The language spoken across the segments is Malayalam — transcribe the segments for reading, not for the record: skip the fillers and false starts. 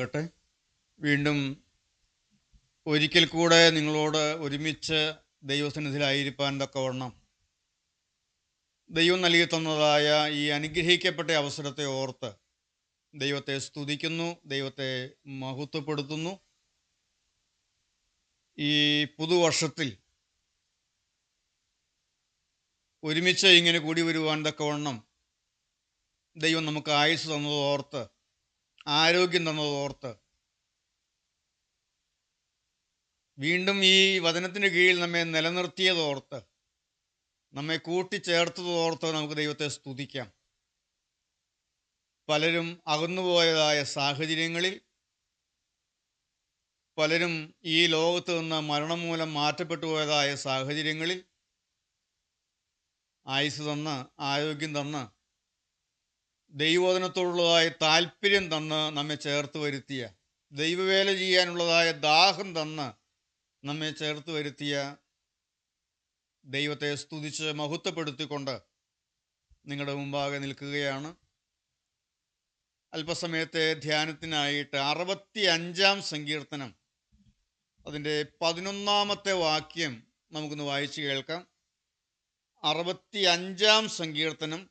ഉണ്ടാകട്ടെ. വീണ്ടും ഒരിക്കൽ കൂടെ നിങ്ങളോട് ഒരുമിച്ച് ദൈവസന്നിധിയിലായിരിക്കാൻ തക്കവണ്ണം ദൈവം നൽകി തന്നതായ ഈ അനുഗ്രഹിക്കപ്പെട്ട അവസരത്തെ ഓർത്ത് ദൈവത്തെ സ്തുതിക്കുന്നു, ദൈവത്തെ മഹത്വപ്പെടുത്തുന്നു. ഈ പുതുവർഷത്തിൽ ഒരുമിച്ച് ഇങ്ങനെ കൂടി വരുവാൻ തക്കവണ്ണം ദൈവം നമുക്ക് ആയുസ് തന്നതോർത്ത്, ആരോഗ്യം തന്നതോർത്ത്, വീണ്ടും ഈ വചനത്തിന് കീഴിൽ നമ്മെ നിലനിർത്തിയതോർത്ത്, നമ്മെ കൂട്ടിച്ചേർത്തതോർത്ത് നമുക്ക് ദൈവത്തെ സ്തുതിക്കാം. പലരും അകന്നുപോയതായ സാഹചര്യങ്ങളിൽ, പലരും ഈ ലോകത്ത് നിന്ന് മരണം മൂലം മാറ്റപ്പെട്ടു പോയതായ സാഹചര്യങ്ങളിൽ ആയുസ് തന്ന്, ആരോഗ്യം തന്ന്, ദൈവവചനത്തോടുള്ളതായ താല്പര്യം തന്ന് നമ്മെ ചേർത്ത് വരുത്തിയ, ദൈവവേല ചെയ്യാനുള്ളതായ ദാഹം തന്ന് നമ്മെ ചേർത്ത് വരുത്തിയ ദൈവത്തെ സ്തുതിച്ച് മഹത്വപ്പെടുത്തിക്കൊണ്ട് നിങ്ങളുടെ മുമ്പാകെ നിൽക്കുകയാണ്. അല്പസമയത്തെ ധ്യാനത്തിനായിട്ട് 65-ാം സങ്കീർത്തനം അതിൻ്റെ 11-ാമത്തെ വാക്യം നമുക്കൊന്ന് വായിച്ചു കേൾക്കാം. 65-ാം സങ്കീർത്തനം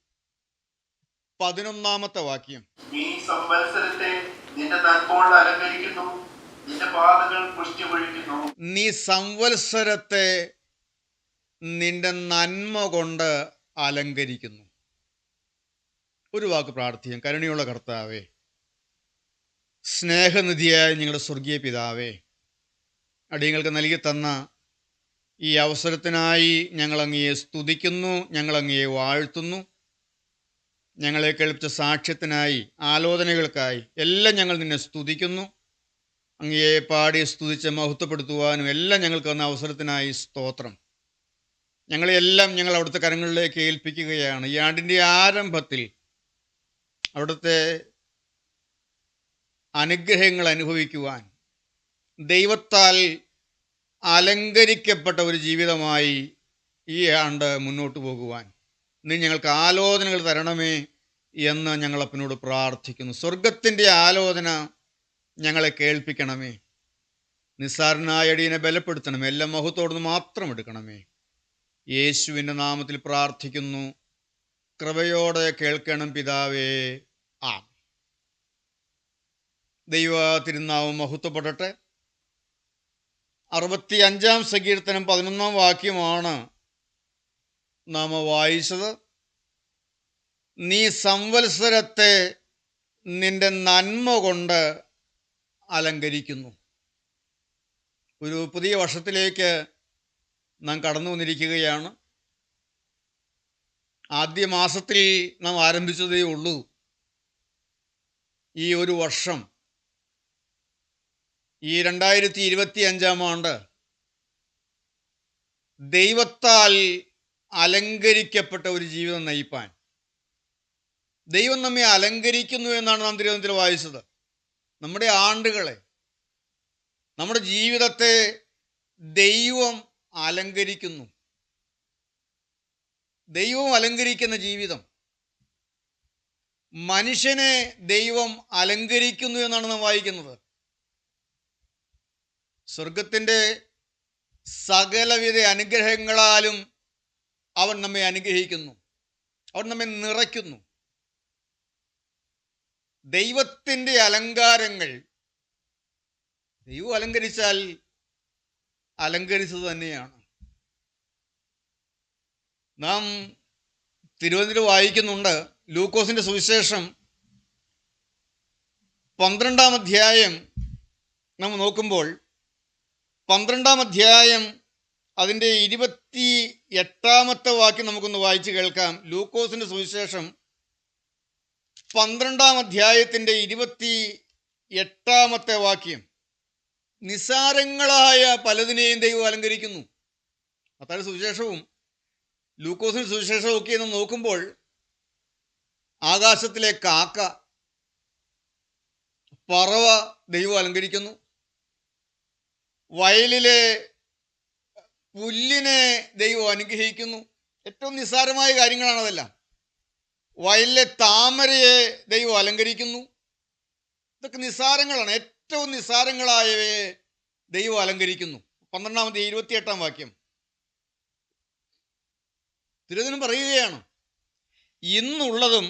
11-ാമത്തെ വാക്യം. നീ സംവത്സരത്തെ നിന്റെ നന്മ അലങ്കരിക്കുന്നു, നിന്റെ പാതകൾ പുഷ്ടി പൊഴിക്കുന്നു. നീ സംവത്സരത്തെ നിന്റെ നന്മ കൊണ്ട് അലങ്കരിക്കുന്നു. ഒരു വാക്ക് പ്രാർത്ഥിക്കാം. കരുണയുള്ള കർത്താവേ, സ്നേഹനിധിയായ ഞങ്ങളുടെ സ്വർഗീയ പിതാവേ, അടിയങ്ങൾക്ക് നൽകി തന്ന ഈ അവസരത്തിനായി ഞങ്ങളങ്ങയെ സ്തുതിക്കുന്നു, ഞങ്ങളങ്ങയെ വാഴ്ത്തുന്നു. ഞങ്ങളെ കേൾപ്പിച്ച സാക്ഷ്യത്തിനായി, ആലോചനകൾക്കായി എല്ലാം ഞങ്ങൾ നിന്നെ സ്തുതിക്കുന്നു. അങ്ങയെ പാടി സ്തുതിച്ച് മഹത്വപ്പെടുത്തുവാനും എല്ലാം ഞങ്ങൾക്ക് തന്ന അവസരത്തിനായി സ്തോത്രം. ഞങ്ങളെല്ലാം ഞങ്ങൾ അവിടുത്തെ കരങ്ങളിലേക്ക് ഏൽപ്പിക്കുകയാണ്. ഈ ആണ്ടിൻ്റെ ആരംഭത്തിൽ അവിടുത്തെ അനുഗ്രഹങ്ങൾ അനുഭവിക്കുവാൻ, ദൈവത്താൽ അലങ്കരിക്കപ്പെട്ട ഒരു ജീവിതമായി ഈ ആണ്ട് മുന്നോട്ട് പോകുവാൻ നീ ഞങ്ങൾക്ക് ആലോചനകൾ തരണമേ എന്ന് ഞങ്ങളപ്പനോട് പ്രാർത്ഥിക്കുന്നു. സ്വർഗത്തിൻ്റെ ആലോചന ഞങ്ങളെ കേൾപ്പിക്കണമേ. നിസ്സാരനായ അടിയനെ ബലപ്പെടുത്തണമേ. എല്ലാം മഹത്വത്തോട് മാത്രം എടുക്കണമേ. യേശുവിൻ്റെ നാമത്തിൽ പ്രാർത്ഥിക്കുന്നു. കൃപയോടെ കേൾക്കണം പിതാവേ. ആ ദൈവ തിരുനാമം മഹത്വപ്പെടട്ടെ. 65-ാം സങ്കീർത്തനം 11-ാം വാക്യമാണ് നാം വായിച്ചത്. നീ സംവത്സരത്തെ നിന്റെ നന്മ കൊണ്ട് അലങ്കരിക്കുന്നു. ഒരു പുതിയ വർഷത്തിലേക്ക് നാം കടന്നു വന്നിരിക്കുകയാണ്. ആദ്യ മാസത്തിൽ നാം ആരംഭിച്ചതേ ഉള്ളൂ. ഈ ഒരു വർഷം, ഈ 2025-ാം ആണ്ട് ദൈവത്താൽ അലങ്കരിക്കപ്പെട്ട ഒരു ജീവിതം നയിപ്പാൻ ദൈവം നമ്മെ അലങ്കരിക്കുന്നു എന്നാണ് നാം തിരുവചനത്തിൽ വായിച്ചത്. നമ്മുടെ ആണ്ടുകളെ, നമ്മുടെ ജീവിതത്തെ ദൈവം അലങ്കരിക്കുന്നു. ദൈവം അലങ്കരിക്കുന്ന ജീവിതം, മനുഷ്യനെ ദൈവം അലങ്കരിക്കുന്നു എന്നാണ് നാം വായിക്കുന്നത്. സ്വർഗത്തിൻ്റെ സകലവിധ അനുഗ്രഹങ്ങളാലും അവൻ നമ്മെ അനുഗ്രഹിക്കുന്നു, അവൻ നമ്മെ നിറയ്ക്കുന്നു. ദൈവത്തിൻ്റെ അലങ്കാരങ്ങൾ, ദൈവം അലങ്കരിച്ചാൽ അലങ്കരിച്ചത് തന്നെയാണ്. നാം തിരുവചനത്തിൽ വായിക്കുന്നുണ്ട്, ലൂക്കോസിൻ്റെ സുവിശേഷം 12-ാം അധ്യായം നാം നോക്കുമ്പോൾ 12-ാം അധ്യായം അതിൻ്റെ 28-ാമത്തെ വാക്യം നമുക്കൊന്ന് വായിച്ച് കേൾക്കാം. ലൂക്കോസിൻ്റെ സുവിശേഷം 12-ാം അധ്യായത്തിൻ്റെ 28-ാമത്തെ വാക്യം. നിസ്സാരങ്ങളായ പലതിനെയും ദൈവം അലങ്കരിക്കുന്നു. മത്തായിയുടെ സുവിശേഷവും ലൂക്കോസിൻ്റെ സുവിശേഷവും ഒക്കെ എന്ന് നോക്കുമ്പോൾ ആകാശത്തിലെ കാക്ക, പറവ ദൈവം അലങ്കരിക്കുന്നു. വയലിലെ പുല്ലിനെ ദൈവം അനുഗ്രഹിക്കുന്നു. ഏറ്റവും നിസ്സാരമായ കാര്യങ്ങളാണ് അതെല്ലാം. വയലിലെ താമരയെ ദൈവം അലങ്കരിക്കുന്നു. ഇതൊക്കെ നിസ്സാരങ്ങളാണ്. ഏറ്റവും നിസ്സാരങ്ങളായവയെ ദൈവം അലങ്കരിക്കുന്നു. 12 28 വാക്യം തിരുവചനം പറയുകയാണ്, ഇന്നുള്ളതും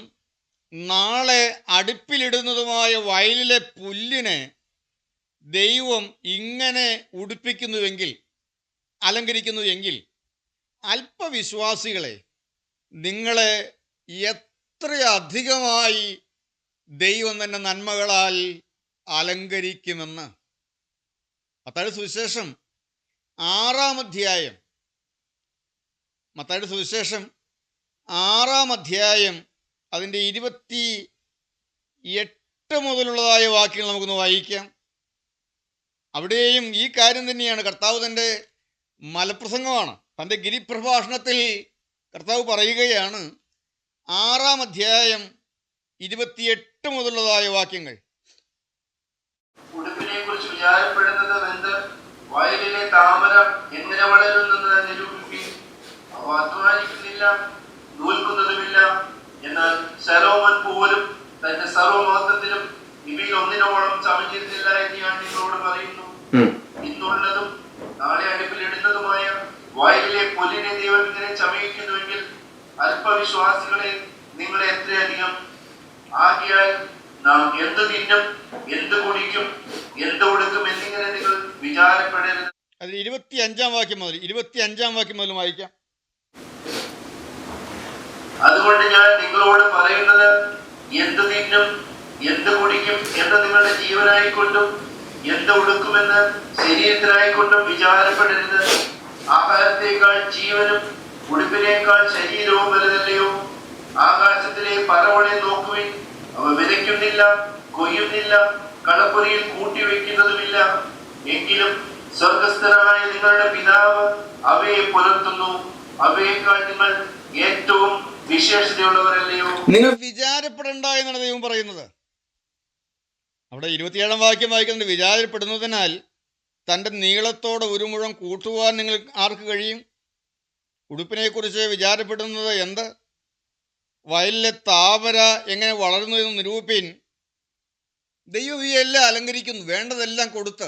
നാളെ അടുപ്പിലിടുന്നതുമായ വയലിലെ പുല്ലിനെ ദൈവം ഇങ്ങനെ ഉടുപ്പിക്കുന്നുവെങ്കിൽ, അലങ്കരിക്കുന്നുവെങ്കിൽ, അല്പവിശ്വാസികളെ, നിങ്ങളെ എത്രയധികമായി ദൈവം തന്നെ നന്മകളാൽ അലങ്കരിക്കുമെന്ന്. മത്തായിയുടെ സുവിശേഷം 6 അധ്യായം, മത്തായിയുടെ സുവിശേഷം 6 അധ്യായം അതിൻ്റെ 28 മുതലുള്ളതായ വാക്യങ്ങൾ നമുക്കൊന്ന് വായിക്കാം. അവിടെയും ഈ കാര്യം തന്നെയാണ്. കർത്താവ് തൻ്റെ മലപ്രസംഗമാണ്, തൻ്റെ ഗിരിപ്രഭാഷണത്തിൽ കർത്താവ് പറയുകയാണ്. 6 അധ്യായം 28 മുതലുള്ളതായ വാക്യങ്ങൾ. ഉടുപ്പിനെ കുറിച്ച് വിചാരപ്പെടുന്നത് എന്ത്? വയലിലെ താമര എങ്ങനെ വളരുന്നെന്ന് നിരൂപിപ്പിൻ. അവ അധ്വാനിക്കുന്നില്ല, നൂൽക്കുന്നതുമില്ല. എന്നാൽ ശലോമോൻ പോലും തന്റെ സർവ്വമഹത്വത്തിലും ഇവയിൽ ഒന്നിനോളം ചമഞ്ഞിരുന്നില്ല എന്ന് ഞാൻ നിങ്ങളോട് പറയുന്നു. ഇന്നുള്ളതും നാളെ അടുപ്പിലിടുന്നതുമായ വയലിലെ പുല്ലിനെ ദൈവം ഇങ്ങനെ ചമയിക്കുന്നുവെങ്കിൽ അല്പവിശ്വാസികളെ, നിങ്ങളെ എത്രയധികം. ആകയാൽ നാം എന്ത് തിന്നും, എന്ത് കുടിക്കും, എന്ത് ഉടുക്കും എന്നിങ്ങനെ നിങ്ങൾ വിചാരപ്പെടരുത്. അതിൽ 25 വാക്യം മുതൽ വായിക്കാം. അതുകൊണ്ട് ഞാൻ നിങ്ങളോട് പറയുന്നത്, എന്ത് തിന്നും, എന്ത് കുടിക്കും എന്ന് നിങ്ങളുടെ ജീവനായിക്കൊണ്ടും എന്ത് ഉടുക്കുമെന്ന് ശരീരത്തിനായിക്കൊണ്ടും വിചാരപ്പെടരുത്. ആഹാരത്തേക്കാൾ ജീവനും ഉടുപ്പിനേക്കാൾ ശരീരവും വലുതല്ലയോ? ആകാശത്തിലെ പറവകളെ നോക്കുവിൻ. അവ വിതയ്ക്കുന്നില്ല, കൊയ്യുന്നില്ല, കളപ്പുരയിൽ കൂട്ടിവെക്കുന്നതുമില്ല. എങ്കിലും സ്വർഗസ്ഥനായ നിങ്ങളുടെ പിതാവ് അവയെ പുലർത്തുന്നു. അവയേക്കാൾ നിങ്ങൾ ഏറ്റവും വിശേഷതയുള്ളവരല്ലയോ? നിങ്ങൾ വിചാരപ്പെടേണ്ട എന്നാണ് ദൈവം പറയുന്നത്. അവിടെ 27 വാക്യം വായിക്കുന്നത്, വിചാരപ്പെടുന്നതിനാൽ തൻ്റെ നീളത്തോടെ ഒരു മുഴം കൂട്ടുവാൻ നിങ്ങൾ ആർക്ക് കഴിയും? ഉടുപ്പിനെക്കുറിച്ച് വിചാരപ്പെടുന്നത് എന്ത്? വയലിലെ താമര എങ്ങനെ വളരുന്നു എന്ന് നിരൂപിപ്പിൻ. ദൈവം ഇവയെല്ലാം അലങ്കരിക്കുന്നു, വേണ്ടതെല്ലാം കൊടുത്ത്.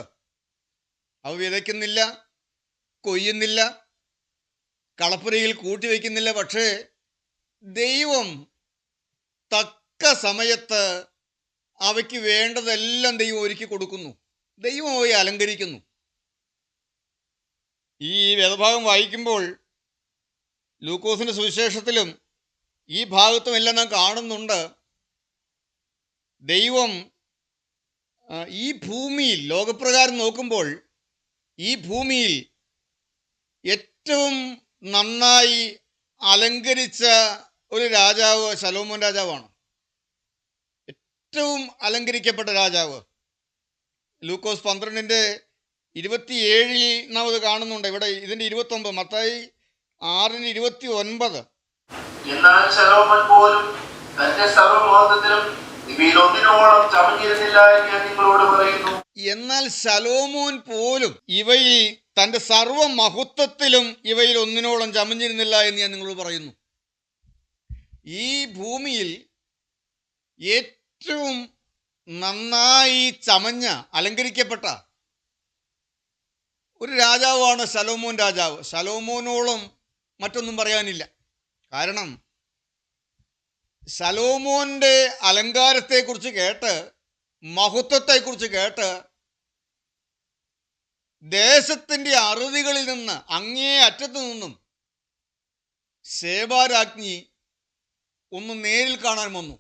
അവ വിതയ്ക്കുന്നില്ല, കൊയ്യുന്നില്ല, കളപ്പുരയിൽ കൂട്ടിവെക്കുന്നില്ല. പക്ഷേ ദൈവം തക്ക സമയത്ത് അവയ്ക്ക് വേണ്ടതെല്ലാം ദൈവം ഒരുക്കി കൊടുക്കുന്നു. ദൈവം അവയെ അലങ്കരിക്കുന്നു. ഈ വേദഭാഗം വായിക്കുമ്പോൾ ലൂക്കോസിൻ്റെ സുവിശേഷത്തിലും ഈ ഭാഗത്തുമെല്ലാം നാം കാണുന്നുണ്ട്, ദൈവം ഈ ഭൂമിയിൽ ലോകപ്രകാരം നോക്കുമ്പോൾ ഈ ഭൂമിയിൽ ഏറ്റവും നന്നായി അലങ്കരിച്ച ഒരു രാജാവ് ശലോമോൻ രാജാവാണ്. ഏറ്റവും അലങ്കരിക്കപ്പെട്ട രാജാവ്. ലൂക്കോസ് 12:27 നാം അത് കാണുന്നുണ്ട്. ഇവിടെ ഇതിൻ്റെ 29, മത്തായി 6:29. എന്നാൽ ശലോമോൻ പോലും തന്റെ സർവ്വമഹത്വത്തിലും ഇവയിൽ ഒന്നിനോളം ചമഞ്ഞിരുന്നില്ല എന്ന് ഞാൻ നിങ്ങളോട് പറയുന്നു. എന്നാൽ ശലോമോൻ പോലും ഇവയിൽ തൻ്റെ സർവ്വമഹത്വത്തിലും ഇവയിൽ ഒന്നിനോളം ചമഞ്ഞിരുന്നില്ല എന്ന് ഞാൻ നിങ്ങളോട് പറയുന്നു. ഈ ഭൂമിയിൽ ഏറ്റവും നന്നായി ചമഞ്ഞ അലങ്കരിക്കപ്പെട്ട ഒരു രാജാവാണ് ശലോമോൻ രാജാവ്. ശലോമോനോളം മറ്റൊന്നും പറയാനില്ല. കാരണം ശലോമോൻ്റെ അലങ്കാരത്തെക്കുറിച്ച് കേട്ട്, മഹത്വത്തെക്കുറിച്ച് കേട്ട് ദേശത്തിൻ്റെ അറുതികളിൽ നിന്ന്, അങ്ങേ അറ്റത്തു നിന്നും ശേബാരാജ്ഞി ഒന്ന് നേരിൽ കാണാൻ വന്നു.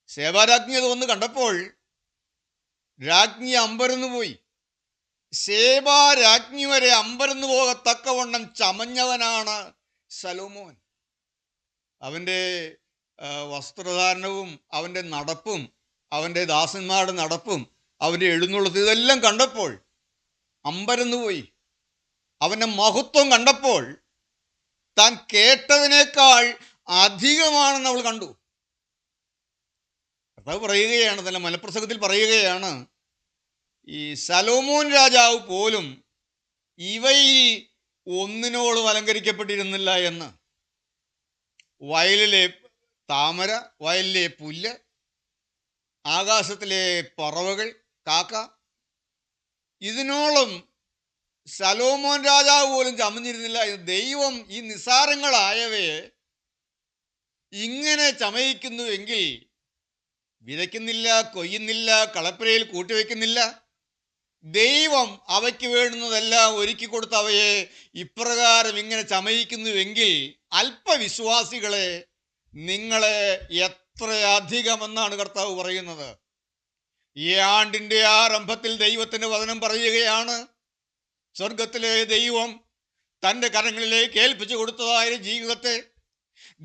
ശേബാരാജ്ഞി അത് വന്ന് കണ്ടപ്പോൾ രാജ്ഞി അമ്പരന്നു പോയി. ശേബാരാജ്ഞി വരെ അമ്പരന്നു പോകത്തക്കവണ്ണം ചമഞ്ഞവനാണ് ശലോമോൻ. അവൻ്റെ വസ്ത്രധാരണവും അവൻ്റെ നടപ്പും അവൻ്റെ ദാസന്മാരുടെ നടപ്പും അവൻ്റെ എഴുന്നള്ളത്ത് ഇതെല്ലാം കണ്ടപ്പോൾ അമ്പരന്നുപോയി. അവൻ്റെ മഹത്വം കണ്ടപ്പോൾ താൻ കേട്ടതിനേക്കാൾ അധികമാണെന്ന് അവൾ കണ്ടു. കർത്താവ് പറയുകയാണ്, തന്നെ മലപ്രസംഗത്തിൽ പറയുകയാണ്, ഈ ശലോമോൻ രാജാവ് പോലും ഇവയിൽ ഒന്നിനോടും അലങ്കരിക്കപ്പെട്ടിരുന്നില്ല എന്ന്. വയലിലെ താമര, വയലിലെ പുല്ല്, ആകാശത്തിലെ പറവകൾ, കാക്ക, ഇതിനോളം ശലോമോൻ രാജാവ് പോലും ചമഞ്ഞിരുന്നില്ല. ദൈവം ഈ നിസ്സാരങ്ങളായവയെ ഇങ്ങനെ ചമയിക്കുന്നുവെങ്കിൽ വിതയ്ക്കുന്നില്ല, കൊയ്യുന്നില്ല, കളപ്പുരയിൽ കൂട്ടിവെക്കുന്നില്ല. ദൈവം അവയ്ക്ക് വേണ്ടുന്നതെല്ലാം ഒരുക്കി കൊടുത്ത് അവയെ ഇപ്രകാരം ഇങ്ങനെ ചമയിക്കുന്നുവെങ്കിൽ അല്പവിശ്വാസികളെ, നിങ്ങളെ എത്രയധികമെന്നാണ് കർത്താവ് പറയുന്നത്. ഈ ആണ്ടിൻ്റെ ആരംഭത്തിൽ ദൈവത്തിൻ്റെ വചനം പറയുകയാണ്, സ്വർഗത്തിലെ ദൈവം തൻ്റെ കരങ്ങളിലേക്ക് ഏൽപ്പിച്ചു കൊടുത്തതായ ജീവിതത്തെ,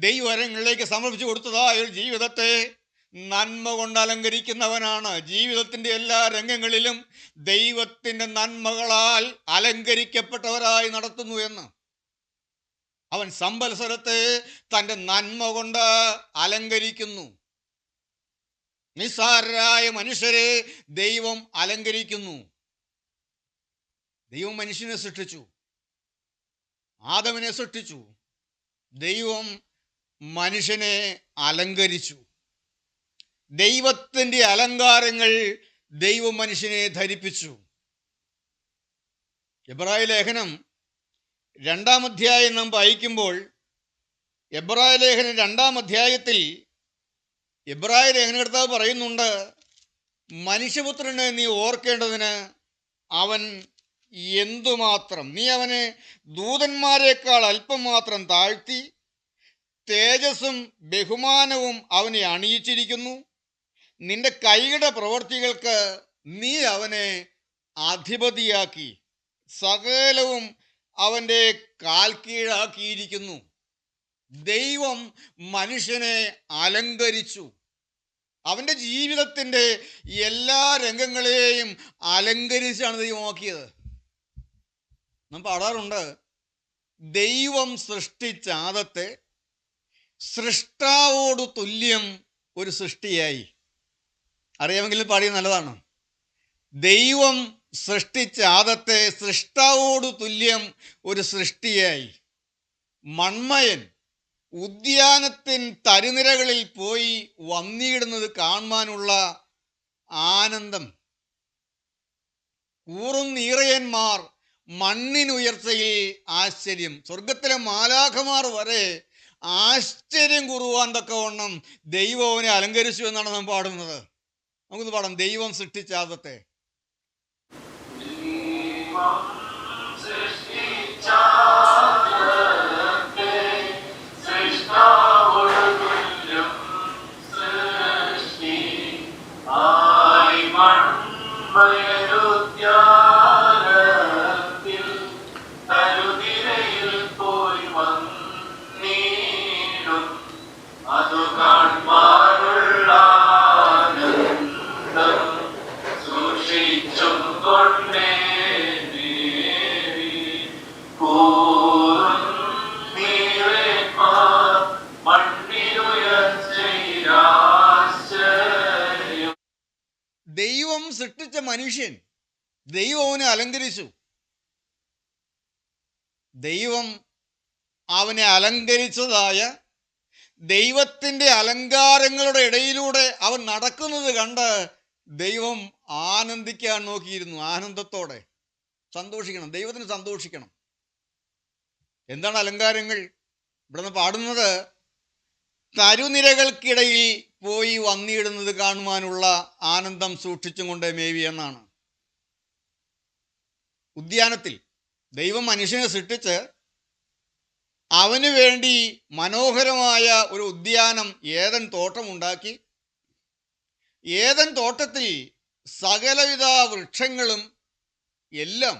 ദൈവകരങ്ങളിലേക്ക് സമർപ്പിച്ചു കൊടുത്തതായ ഒരു ജീവിതത്തെ നന്മ കൊണ്ട് അലങ്കരിക്കുന്നവനാണ്. ജീവിതത്തിൻ്റെ എല്ലാ രംഗങ്ങളിലും ദൈവത്തിൻ്റെ നന്മകളാൽ അലങ്കരിക്കപ്പെട്ടവരായി നടത്തുന്നു എന്ന്. അവൻ സംവത്സരത്തെ തൻ്റെ നന്മ കൊണ്ട് അലങ്കരിക്കുന്നു. നിസ്സാരരായ മനുഷ്യരെ ദൈവം അലങ്കരിക്കുന്നു. ദൈവം മനുഷ്യനെ സൃഷ്ടിച്ചു, ആദമിനെ സൃഷ്ടിച്ചു. ദൈവം മനുഷ്യനെ അലങ്കരിച്ചു. ദൈവത്തിൻ്റെ അലങ്കാരങ്ങൾ ദൈവം മനുഷ്യനെ ധരിപ്പിച്ചു. എബ്രായ ലേഖനം 2-ാം അധ്യായം നാം വായിക്കുമ്പോൾ, എബ്രായ ലേഖനം 2-ാം അധ്യായത്തിൽ എബ്രായ ലേഖനകർത്താവ് പറയുന്നുണ്ട്, മനുഷ്യപുത്രനെ നീ ഓർക്കേണ്ടതിന് അവൻ എന്തുമാത്രം, നീ അവനെ ദൂതന്മാരെക്കാൾ അല്പം മാത്രം താഴ്ത്തി തേജസ്സും ബഹുമാനവും അവനെ അണിയിച്ചിരിക്കുന്നു. നിന്റെ കൈയുടെ പ്രവൃത്തികൾക്ക് നീ അവനെ അധിപതിയാക്കി സകലവും അവൻ്റെ കാൽ കീഴാക്കിയിരിക്കുന്നു. ദൈവം മനുഷ്യനെ അലങ്കരിച്ചു. അവൻ്റെ ജീവിതത്തിൻ്റെ എല്ലാ രംഗങ്ങളെയും അലങ്കരിച്ചാണ് ദൈവമാക്കിയത്. നാം പാടാറുണ്ട്, ദൈവം സൃഷ്ടിച്ച ആദത്തെ സൃഷ്ടാവോട് തുല്യം ഒരു സൃഷ്ടിയായി. അറിയാമെങ്കിലും പാടിയത് നല്ലതാണ്. ദൈവം സൃഷ്ടിച്ച ആദത്തെ സൃഷ്ടാവോട് തുല്യം ഒരു സൃഷ്ടിയായി. മൺമയൻ ഉദ്യാനത്തിൻ തരുനിരകളിൽ പോയി വന്നിടുന്നത് കാണുവാനുള്ള ആനന്ദം, കൂറും നീറയന്മാർ മണ്ണിനുയർച്ചയിൽ ആശ്ചര്യം, സ്വർഗത്തിലെ മാലാഖമാർ വരെ ആശ്ചര്യം കുറുവാൻ തക്കവണ്ണം ദൈവം അവനെ അലങ്കരിച്ചു എന്നാണ് നാം പാടുന്നത്. നമുക്കിത് പാടാം. ദൈവം സൃഷ്ടിച്ച ആദത്തെ ദൈവം സൃഷ്ടിച്ച മനുഷ്യൻ, ദൈവം അവനെ അലങ്കരിച്ചു. ദൈവം അവനെ അലങ്കരിച്ചതായ ദൈവത്തിൻ്റെ അലങ്കാരങ്ങളുടെ ഇടയിലൂടെ അവൻ നടക്കുന്നത് കണ്ട് ദൈവം ആനന്ദിക്കാൻ നോക്കിയിരുന്നു. ആനന്ദത്തോടെ സന്തോഷിക്കണം, ദൈവത്തിന് സന്തോഷിക്കണം. എന്താണ് അലങ്കാരങ്ങൾ? ഇവിടുന്ന് പാടുന്നത്, തരുനിരകൾക്കിടയിൽ പോയി വന്നിടുന്നത് കാണുവാനുള്ള ആനന്ദം സൂക്ഷിച്ചും കൊണ്ട് മേവി എന്നാണ്. ഉദ്യാനത്തിൽ ദൈവം മനുഷ്യനെ സൃഷ്ടിച്ച് അവന് വേണ്ടി മനോഹരമായ ഒരു ഉദ്യാനം, ഏദൻ തോട്ടമുണ്ടാക്കി. ഏദൻ തോട്ടത്തിൽ സകലവിധ വൃക്ഷങ്ങളും എല്ലാം,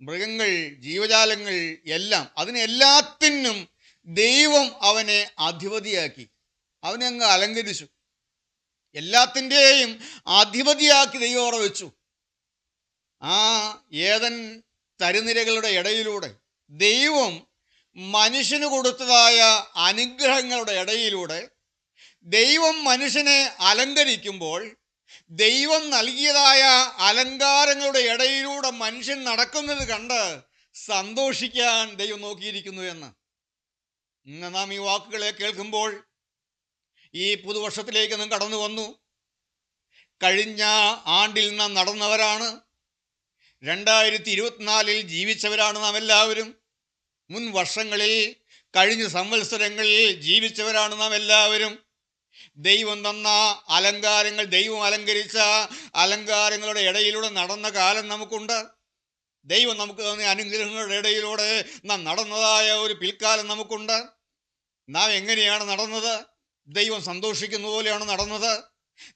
മൃഗങ്ങൾ, ജീവജാലങ്ങൾ എല്ലാം, അതിനെല്ലാത്തിനും ദൈവം അവനെ അധിപതിയാക്കി, അവനെ അങ്ങ് അലങ്കരിച്ചു. എല്ലാത്തിൻ്റെയും അധിപതിയാക്കി ദൈവം അവിടെ വെച്ചു. ആ ഏദൻ തരുനിരകളുടെ ഇടയിലൂടെ ദൈവം മനുഷ്യന് കൊടുത്തതായ അനുഗ്രഹങ്ങളുടെ ഇടയിലൂടെ ദൈവം മനുഷ്യനെ അലങ്കരിക്കുമ്പോൾ, ദൈവം നൽകിയതായ അലങ്കാരങ്ങളുടെ ഇടയിലൂടെ മനുഷ്യൻ നടക്കുന്നത് കണ്ട് സന്തോഷിക്കാൻ ദൈവം നോക്കിയിരിക്കുന്നു എന്ന്. ഇന്ന് നാം ഈ വാക്കുകളെ കേൾക്കുമ്പോൾ, ഈ പുതുവർഷത്തിലേക്ക് നാം കടന്നു വന്നു. കഴിഞ്ഞ ആണ്ടിൽ നാം നടന്നവരാണ്. 2024 ജീവിച്ചവരാണ് നാം എല്ലാവരും. മുൻ വർഷങ്ങളിൽ, കഴിഞ്ഞ സംവത്സരങ്ങളിൽ ജീവിച്ചവരാണ് നാം എല്ലാവരും. ദൈവം തന്ന അലങ്കാരങ്ങൾ, ദൈവം അലങ്കരിച്ച അലങ്കാരങ്ങളുടെ ഇടയിലൂടെ നടന്ന കാലം നമുക്കുണ്ട്. ദൈവം നമുക്ക് തന്ന അനുഗ്രഹങ്ങളുടെ ഇടയിലൂടെ നാം നടന്നതായ ഒരു പിൽക്കാലം നമുക്കുണ്ട്. നാം എങ്ങനെയാണ് നടന്നത്? ദൈവം സന്തോഷിക്കുന്ന പോലെയാണ് നടന്നത്.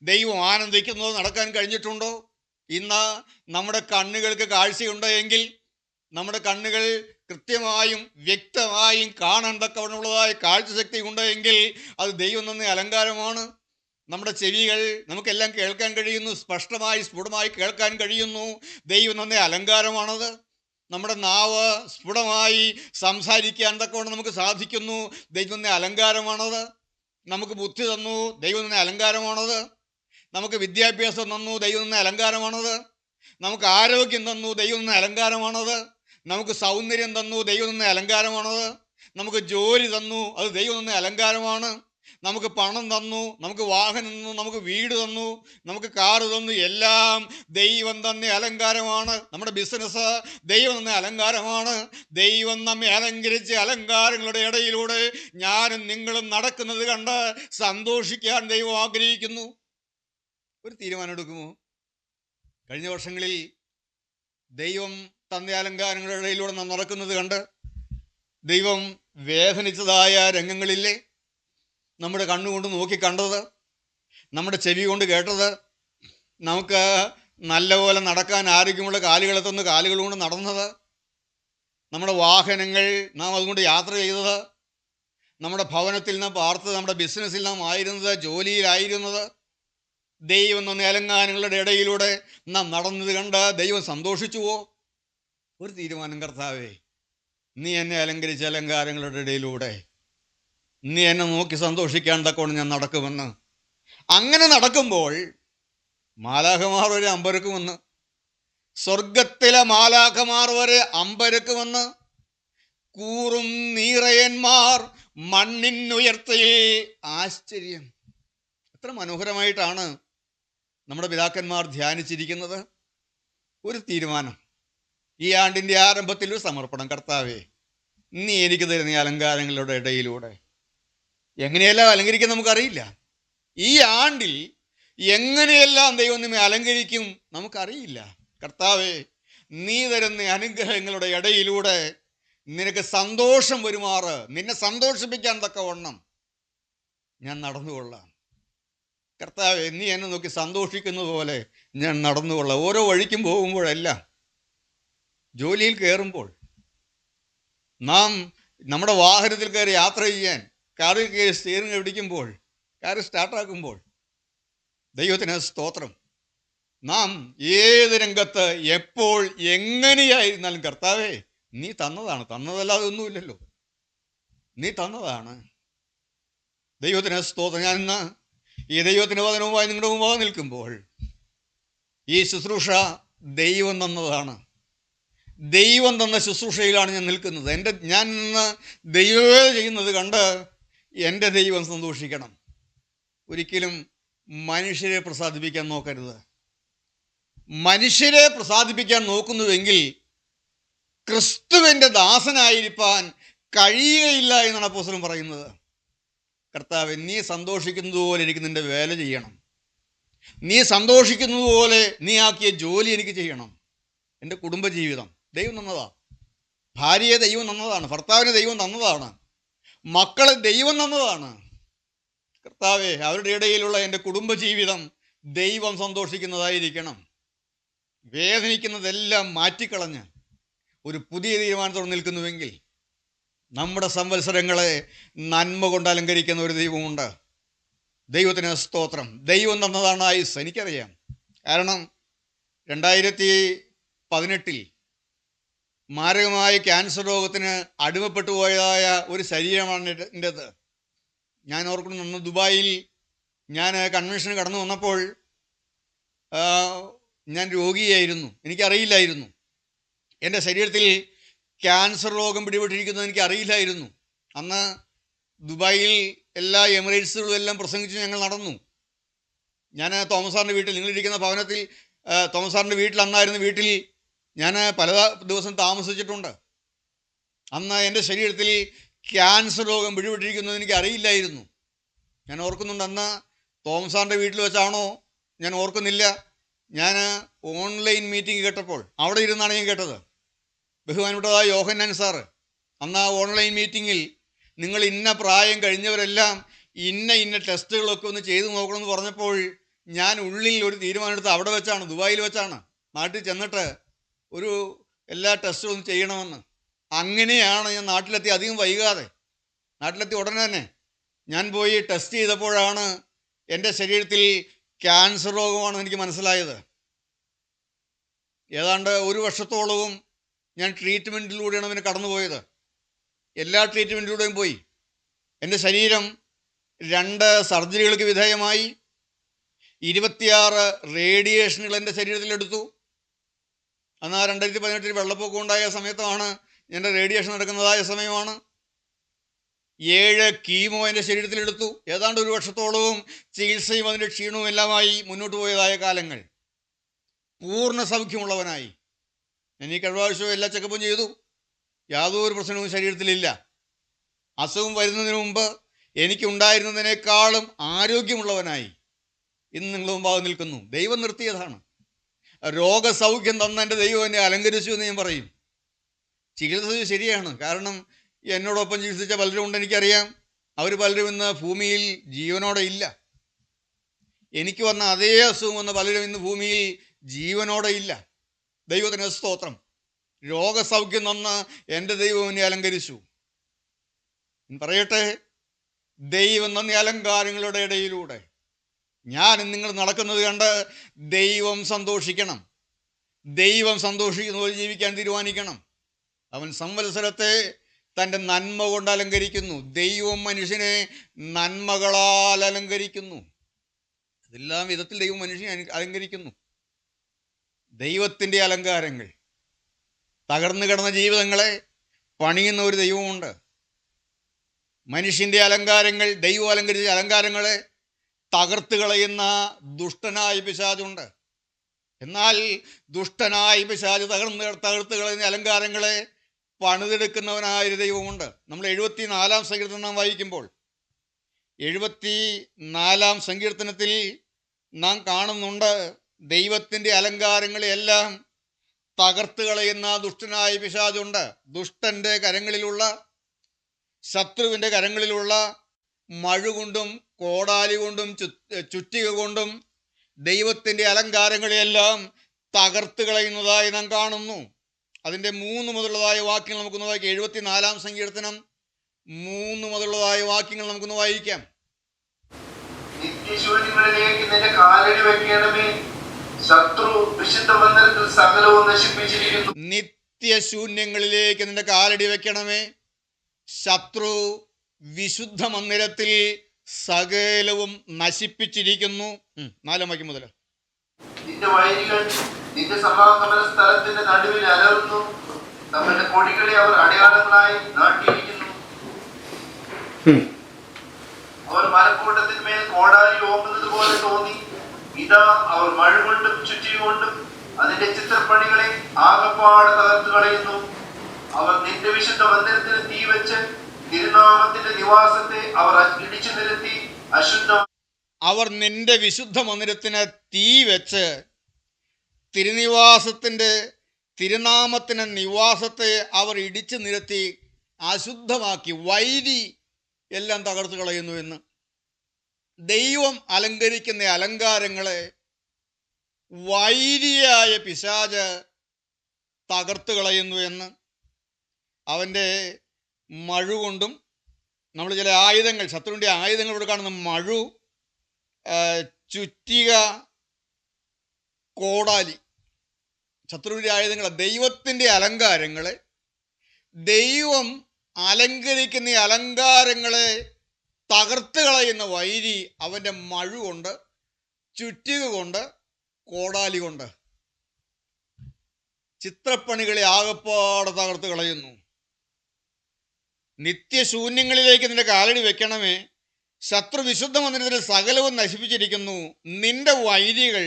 ദൈവം ആനന്ദിക്കുന്നത് നടക്കാൻ കഴിഞ്ഞിട്ടുണ്ടോ? ഇന്ന് നമ്മുടെ കണ്ണുകൾക്ക് കാഴ്ചയുണ്ട് എങ്കിൽ, നമ്മുടെ കണ്ണുകൾ കൃത്യമായും വ്യക്തമായും കാണാൻ തക്കവണ്ണമുള്ളതായ കാഴ്ചശക്തി ഉണ്ട് എങ്കിൽ അത് ദൈവം തന്ന അലങ്കാരമാണ്. നമ്മുടെ ചെവികൾ നമുക്കെല്ലാം കേൾക്കാൻ കഴിയുന്നു, സ്പഷ്ടമായി സ്ഫുടമായി കേൾക്കാൻ കഴിയുന്നു. ദൈവം തന്ന അലങ്കാരമാണത്. നമ്മുടെ നാവ് സ്ഫുടമായി സംസാരിക്കാൻ തക്കവണ്ണം നമുക്ക് സാധിക്കുന്നു. ദൈവം തന്ന അലങ്കാരമാണത്. നമുക്ക് ബുദ്ധി തന്നു, ദൈവം തന്ന അലങ്കാരമാണത്. നമുക്ക് വിദ്യാഭ്യാസം തന്നു, ദൈവം തന്ന അലങ്കാരമാണത്. നമുക്ക് ആരോഗ്യം തന്നു, ദൈവം തന്ന അലങ്കാരമാണത്. നമുക്ക് സൗന്ദര്യം തന്നു, ദൈവം തന്ന അലങ്കാരമാണത്. നമുക്ക് ജോലി തന്നു, അത് ദൈവം തന്ന അലങ്കാരമാണ്. നമുക്ക് പണം തന്നു, നമുക്ക് വാഹനം തന്നു, നമുക്ക് വീട് തന്നു, നമുക്ക് കാറ് തന്നു, എല്ലാം ദൈവം തന്നെ അലങ്കാരമാണ്. നമ്മുടെ ബിസിനസ് ദൈവം തന്നെ അലങ്കാരമാണ്. ദൈവം നമ്മെ അലങ്കരിച്ച അലങ്കാരങ്ങളുടെ ഇടയിലൂടെ ഞാനും നിങ്ങളും നടക്കുന്നത് കണ്ട് സന്തോഷിക്കാൻ ദൈവം ആഗ്രഹിക്കുന്നു. ഒരു തീരുമാനം എടുക്കുമോ? കഴിഞ്ഞ വർഷങ്ങളിൽ ദൈവം തന്ന അലങ്കാരങ്ങളുടെ ഇടയിലൂടെ നാം നടക്കുന്നത് കണ്ട് ദൈവം വേദനിച്ചതായ രംഗങ്ങളില്ലേ? നമ്മുടെ കണ്ണുകൊണ്ട് നോക്കി കണ്ടത്, നമ്മുടെ ചെവി കൊണ്ട് കേട്ടത്, നമുക്ക് നല്ലപോലെ നടക്കാൻ ആരോഗ്യമുള്ള കാലുകളെ തന്ന് കാലുകൾ കൊണ്ട് നടന്നത്, നമ്മുടെ വാഹനങ്ങൾ നാം അതുകൊണ്ട് യാത്ര ചെയ്തത്, നമ്മുടെ ഭവനത്തിൽ നാം പാർത്തത്, നമ്മുടെ ബിസിനസ്സിൽ നാം ആയിരുന്നത്, ജോലിയിലായിരുന്നത്, ദൈവം തന്ന അലങ്കാരങ്ങളുടെ ഇടയിലൂടെ നാം നടന്നത് കണ്ട് ദൈവം സന്തോഷിച്ചുവോ? ഒരു തീരുമാനം, കർത്താവേ, നീ എന്നെ അലങ്കരിച്ച അലങ്കാരങ്ങളുടെ ഇടയിലൂടെ നീ എന്നെ നോക്കി സന്തോഷിക്കാൻ തക്കോണം ഞാൻ നടക്കുമെന്ന്. അങ്ങനെ നടക്കുമ്പോൾ മാലാഖമാർ വരെ അമ്പരക്കുമെന്ന്, സ്വർഗത്തിലെ മാലാഖമാർ വരെ അമ്പരക്കുമെന്ന്. കൂറും നീറയന്മാർ മണ്ണിനുയർത്തയിൽ ആശ്ചര്യം. എത്ര മനോഹരമായിട്ടാണ് നമ്മുടെ പിതാക്കന്മാർ ധ്യാനിച്ചിരിക്കുന്നത്. ഒരു തീരുമാനം, ഈ ആണ്ടിൻ്റെ ആരംഭത്തിൽ ഒരു സമർപ്പണം. കർത്താവേ, നീ എനിക്ക് തരുന്ന ഈ അലങ്കാരങ്ങളുടെ ഇടയിലൂടെ എങ്ങനെയെല്ലാം അലങ്കരിക്കാൻ നമുക്കറിയില്ല. ഈ ആണ്ടിൽ എങ്ങനെയെല്ലാം ദൈവം നമ്മെ അലങ്കരിക്കും നമുക്കറിയില്ല. കർത്താവേ, നീ തരുന്ന അനുഗ്രഹങ്ങളുടെ ഇടയിലൂടെ നിനക്ക് സന്തോഷം വരുമാറ്, നിന്നെ സന്തോഷിപ്പിക്കാൻ തക്കവണ്ണം ഞാൻ നടന്നുകൊള്ളാം. കർത്താവേ, നീ എന്നെ നോക്കി സന്തോഷിക്കുന്നത് പോലെ ഞാൻ നടന്നുകൊള്ളാം. ഓരോ വഴിക്കും പോകുമ്പോഴെല്ലാം, ജോലിയിൽ കയറുമ്പോൾ, നാം നമ്മുടെ വാഹനത്തിൽ കയറി യാത്ര ചെയ്യാൻ കാറിൽ കയറി സ്റ്റിയറിംഗ് പിടിക്കുമ്പോൾ, കാർ സ്റ്റാർട്ടാക്കുമ്പോൾ, ദൈവത്തിന് സ്തോത്രം. നാം ഏത് രംഗത്ത് എപ്പോൾ എങ്ങനെയായിരുന്നാലും കർത്താവേ, നീ തന്നതാണ്, തന്നതല്ലാതെ ഒന്നുമില്ലല്ലോ, നീ തന്നതാണ്. ദൈവത്തിന് സ്തോത്രം. ഞാൻ ഇന്ന് ഈ ദൈവത്തിൻ്റെ വചനവുമായി നിങ്ങളുടെ മുമ്പാകെ നിൽക്കുമ്പോൾ, ഈ ശുശ്രൂഷ ദൈവം തന്നതാണ്. ദൈവം തന്ന ശുശ്രൂഷയിലാണ് ഞാൻ നിൽക്കുന്നത്. ഞാൻ ഇന്ന് ദൈവം ചെയ്യുന്നത് കണ്ട് എൻ്റെ ദൈവം സന്തോഷിക്കണം. ഒരിക്കലും മനുഷ്യരെ പ്രസാദിപ്പിക്കാൻ നോക്കരുത്. മനുഷ്യരെ പ്രസാദിപ്പിക്കാൻ നോക്കുന്നുവെങ്കിൽ ക്രിസ്തുവിൻ്റെ ദാസനായിരിക്കാൻ കഴിയുകയില്ല എന്നാണ് അപ്പോസ്തലൻ പറയുന്നത്. കർത്താവേ, നീ സന്തോഷിക്കുന്നത് പോലെ എനിക്ക് നിൻ്റെ വേല ചെയ്യണം. നീ സന്തോഷിക്കുന്നത് പോലെ നീ ആക്കിയ ജോലി എനിക്ക് ചെയ്യണം. എൻ്റെ കുടുംബജീവിതം ദൈവം തന്നതാണ്. ഭാര്യയെ ദൈവം തന്നതാണ്. ഭർത്താവിനെ ദൈവം തന്നതാണ്. മക്കളെ ദൈവം തന്നതാണ്. കർത്താവേ, അവരുടെ ഇടയിലുള്ള എൻ്റെ കുടുംബജീവിതം ദൈവം സന്തോഷിക്കുന്നതായിരിക്കണം. വേദനിക്കുന്നതെല്ലാം മാറ്റിക്കളഞ്ഞ് ഒരു പുതിയ തീരുമാനത്തോടെ നിൽക്കുന്നുവെങ്കിൽ നമ്മുടെ സംവത്സരങ്ങളെ നന്മ കൊണ്ട് അലങ്കരിക്കുന്ന ഒരു ദൈവമുണ്ട്. ദൈവത്തിന് സ്തോത്രം. ദൈവം തന്നതാണ് ആയുസ്, എനിക്കറിയാം. കാരണം 2018 മാരകമായ ക്യാൻസർ രോഗത്തിന് അടിമപ്പെട്ടു പോയതായ ഒരു ശരീരമാണ് എൻ്റേത്. ഞാൻ ഓർക്കുന്നു, അന്ന് ദുബായിൽ ഞാൻ കൺവെൻഷന് കടന്നു വന്നപ്പോൾ ഞാൻ രോഗിയായിരുന്നു. എനിക്കറിയില്ലായിരുന്നു എൻ്റെ ശരീരത്തിൽ ക്യാൻസർ രോഗം പിടിപെട്ടിരിക്കുന്നത്. എനിക്കറിയില്ലായിരുന്നു. അന്ന് ദുബായിൽ എല്ലാ എമിറേറ്റ്സുകളും എല്ലാം പ്രസംഗിച്ച് ഞങ്ങൾ നടന്നു. ഞാൻ തോമസ് സാറിൻ്റെ വീട്ടിൽ, നിങ്ങളിരിക്കുന്ന ഭവനത്തിൽ തോമസ് സാറിൻ്റെ വീട്ടിൽ, അന്നായിരുന്ന വീട്ടിൽ ഞാൻ പല ദിവസം താമസിച്ചിട്ടുണ്ട്. അന്ന് എൻ്റെ ശരീരത്തിൽ ക്യാൻസർ രോഗം പിടിപെട്ടിരിക്കുന്നത് എനിക്ക് അറിയില്ലായിരുന്നു. ഞാൻ ഓർക്കുന്നുണ്ട്, അന്ന് തോമസ് സാറിൻ്റെ വീട്ടിൽ വെച്ചാണോ ഞാൻ ഓർക്കുന്നില്ല, ഞാൻ ഓൺലൈൻ മീറ്റിംഗ് കേട്ടപ്പോൾ അവിടെ ഇരുന്നാണ് ഞാൻ കേട്ടത്. ബഹുമാനപ്പെട്ടതായ യോഹന്നാൻ സാറ് അന്ന് ആ ഓൺലൈൻ മീറ്റിങ്ങിൽ നിങ്ങൾ ഇന്ന പ്രായം കഴിഞ്ഞവരെല്ലാം ഇന്ന ടെസ്റ്റുകളൊക്കെ ഒന്ന് ചെയ്തു നോക്കണമെന്ന് പറഞ്ഞപ്പോൾ ഞാൻ ഉള്ളിൽ ഒരു തീരുമാനമെടുത്ത് അവിടെ വെച്ചാണ്, ദുബായിൽ വെച്ചാണ്, നാട്ടിൽ ചെന്നിട്ട് ഒരു എല്ലാ ടെസ്റ്റും ഒന്ന് ചെയ്യണമെന്ന്. അങ്ങനെയാണ് ഞാൻ നാട്ടിലെത്തി. അധികം വൈകാതെ നാട്ടിലെത്തി ഉടനെ തന്നെ ഞാൻ പോയി ടെസ്റ്റ് ചെയ്തപ്പോഴാണ് എൻ്റെ ശരീരത്തിൽ ക്യാൻസർ രോഗമാണെന്ന് എനിക്ക് മനസ്സിലായത്. ഏതാണ്ട് 1 വർഷത്തോളവും ഞാൻ ട്രീറ്റ്മെൻറ്റിലൂടെയാണ് അതിന് കടന്നുപോയത്. എല്ലാ ട്രീറ്റ്മെൻറ്റിലൂടെയും പോയി. എൻ്റെ ശരീരം 2 സർജറികൾക്ക് വിധേയമായി. 26 റേഡിയേഷനുകൾ എൻ്റെ ശരീരത്തിലെടുത്തു. അന്ന് 2018 വെള്ളപ്പൊക്കം ഉണ്ടായ സമയത്താണ്, എൻ്റെ റേഡിയേഷൻ നടക്കുന്നതായ സമയമാണ്. 7 കീമോ എൻ്റെ ശരീരത്തിലെടുത്തു. ഏതാണ്ട് 1 വർഷത്തോളവും ചികിത്സയും അതിൻ്റെ ക്ഷീണവും എല്ലാമായി മുന്നോട്ട് പോയതായ കാലങ്ങൾ. പൂർണ്ണ സൗഖ്യമുള്ളവനായി. ഞാൻ ഈ കഴിഞ്ഞ എല്ലാ ചെക്കപ്പും ചെയ്തു. യാതൊരു പ്രശ്നവും ശരീരത്തിലില്ല. അസുഖം വരുന്നതിന് മുമ്പ് എനിക്കുണ്ടായിരുന്നതിനേക്കാളും ആരോഗ്യമുള്ളവനായി ഇന്ന് നിങ്ങളുടെ മുമ്പാകെ നിൽക്കുന്നു. ദൈവം നിർത്തിയതാണ്. രോഗസൗഖ്യം തന്ന എൻ്റെ ദൈവം എന്നെ അലങ്കരിച്ചു എന്ന് ഞാൻ പറയും. ചികിത്സ ശരിയാണ്. കാരണം എന്നോടൊപ്പം ചികിത്സിച്ച പലരും ഉണ്ട്, എനിക്കറിയാം. അവർ പലരും ഇന്ന് ഭൂമിയിൽ ജീവനോടെ ഇല്ല. എനിക്ക് വന്ന അതേ അസുഖം വന്ന പലരും ഇന്ന് ഭൂമിയിൽ ജീവനോടെ ഇല്ല. ദൈവത്തിന് സ്തോത്രം. രോഗസൗഖ്യം തന്ന എൻ്റെ ദൈവം എന്നെ അലങ്കരിച്ചു. പറയട്ടെ, ദൈവം നന്ദി അലങ്കാരങ്ങളുടെ ഇടയിലൂടെ ഞാൻ നിങ്ങൾ നടക്കുന്നത് കണ്ട് ദൈവം സന്തോഷിക്കണം. ദൈവം സന്തോഷിക്കുന്ന പോലെ ജീവിക്കാൻ തീരുമാനിക്കണം. അവൻ സംവത്സരത്തെ തൻ്റെ നന്മ കൊണ്ട് അലങ്കരിക്കുന്നു. ദൈവം മനുഷ്യനെ നന്മകളാൽ അലങ്കരിക്കുന്നു. അതെല്ലാം വിധത്തിൽ ദൈവം മനുഷ്യനെ അലങ്കരിക്കുന്നു. ദൈവത്തിൻ്റെ അലങ്കാരങ്ങൾ, തകർന്നു കിടന്ന ജീവിതങ്ങളെ പണിയുന്ന ഒരു ദൈവമുണ്ട്. മനുഷ്യൻ്റെ അലങ്കാരങ്ങൾ, ദൈവം അലങ്കരിച്ച അലങ്കാരങ്ങളെ തകർത്ത് കളയുന്ന ദുഷ്ടനായ പിശാചുണ്ട്. എന്നാൽ ദുഷ്ടനായ പിശാച് തകർത്ത് കളയുന്ന അലങ്കാരങ്ങളെ പണിതെടുക്കുന്നവനായൊരു ദൈവമുണ്ട്. നമ്മൾ 74-ാം സങ്കീർത്തനം വായിക്കുമ്പോൾ 74-ാം സങ്കീർത്തനത്തിൽ നാം കാണുന്നുണ്ട്, ദൈവത്തിൻ്റെ അലങ്കാരങ്ങളെയെല്ലാം തകർത്ത് കളയുന്ന ദുഷ്ടനായ പിശാചുണ്ട്. ദുഷ്ടൻ്റെ കരങ്ങളിലുള്ള, ശത്രുവിൻ്റെ കരങ്ങളിലുള്ള മഴുകൊണ്ടും കോടാലി കൊണ്ടും ചുറ്റിക കൊണ്ടും ദൈവത്തിൻ്റെ അലങ്കാരങ്ങളെയെല്ലാം തകർത്ത് കളയുന്നതായി നാം കാണുന്നു. അതിൻ്റെ 3 മുതലുള്ളതായ വാക്യങ്ങൾ നമുക്കൊന്ന് വായിക്കാം. 74-ാം സങ്കീർത്തനം 3 മുതലുള്ളതായ വാക്യങ്ങൾ നമുക്കൊന്ന് വായിക്കാം. നിത്യശൂന്യങ്ങളിലേക്ക് നിന്റെ കാലടി വെക്കണമേ, ശത്രു വിശുദ്ധ മന്ദിരത്തിൽ സകലവും നശിപ്പിച്ചിരിക്കുന്നു. നിത്യശൂന്യങ്ങളിലേക്ക് നിന്റെ കാലടി വെക്കണമേ, ശത്രു വിശുദ്ധ മന്ദിരത്തിൽ സകലവും നശിപ്പിച്ചിരിക്കുന്നു. 4-ാം വാക്യം മുതൽ. നിന്റെ വൈരികൾ നിന്റെ സമാഗമന സ്ഥലത്തിന്റെ നടുവിൽ അലറുന്നു, തങ്ങളുടെ കൊടികളെ അവർ അടയാളങ്ങളായി നാട്ടിയിരിക്കുന്നു. അവർ മലക്കൂട്ടത്തിന്മേൽ കോടാലി ഓങ്ങുന്നത് പോലെ തോന്നി. ഇതാ അവർ മഴ കൊണ്ടും ചുറ്റികൊണ്ടും അതിന്റെ ചിത്രപ്പണികളെ ആകപ്പാട് തകർത്ത് കളയുന്നു. അവർ നിന്റെ വിശുദ്ധ മന്ദിരത്തിന് തീ വെച്ച് തിരുനാമത്തിന്റെ നിവാസത്തെ അവർ ഇടിച്ചു നിരത്തി അശുദ്ധ. അവർ നിന്റെ വിശുദ്ധ മന്ദിരത്തിന് തീ വെച്ച് തിരുനാമത്തിന് നിവാസത്തെ അവർ ഇടിച്ചു നിരത്തി അശുദ്ധമാക്കി. വൈരി എല്ലാം തകർത്ത് കളയുന്നു എന്ന്. ദൈവം അലങ്കരിക്കുന്ന അലങ്കാരങ്ങളെ വൈരിയായ പിശാച് തകർത്ത് കളയുന്നു എന്ന്. അവൻ്റെ മഴു കൊണ്ടും, നമ്മൾ ചില ആയുധങ്ങൾ, ശത്രുവിൻ്റെ ആയുധങ്ങൾ ഇവിടെ കാണുന്ന മഴു, ചുറ്റിക, കോടാലി, ശത്രുവിൻ്റെ ആയുധങ്ങൾ. ദൈവത്തിൻ്റെ അലങ്കാരങ്ങളെ, ദൈവം അലങ്കരിക്കുന്ന അലങ്കാരങ്ങളെ തകർത്ത് കളയുന്ന വൈരി അവൻ്റെ മഴു കൊണ്ട്, ചുറ്റിക കൊണ്ട്, കോടാലി കൊണ്ട് ചിത്രപ്പണികളെ ആകപ്പാടെ തകർത്ത് കളയുന്നു. നിത്യശൂന്യങ്ങളിലേക്ക് നിന്റെ കാലടി വെക്കണമേ, ശത്രു വിശുദ്ധ മന്ദിരത്തിൽ സകലവും നശിപ്പിച്ചിരിക്കുന്നു. നിന്റെ വൈരികൾ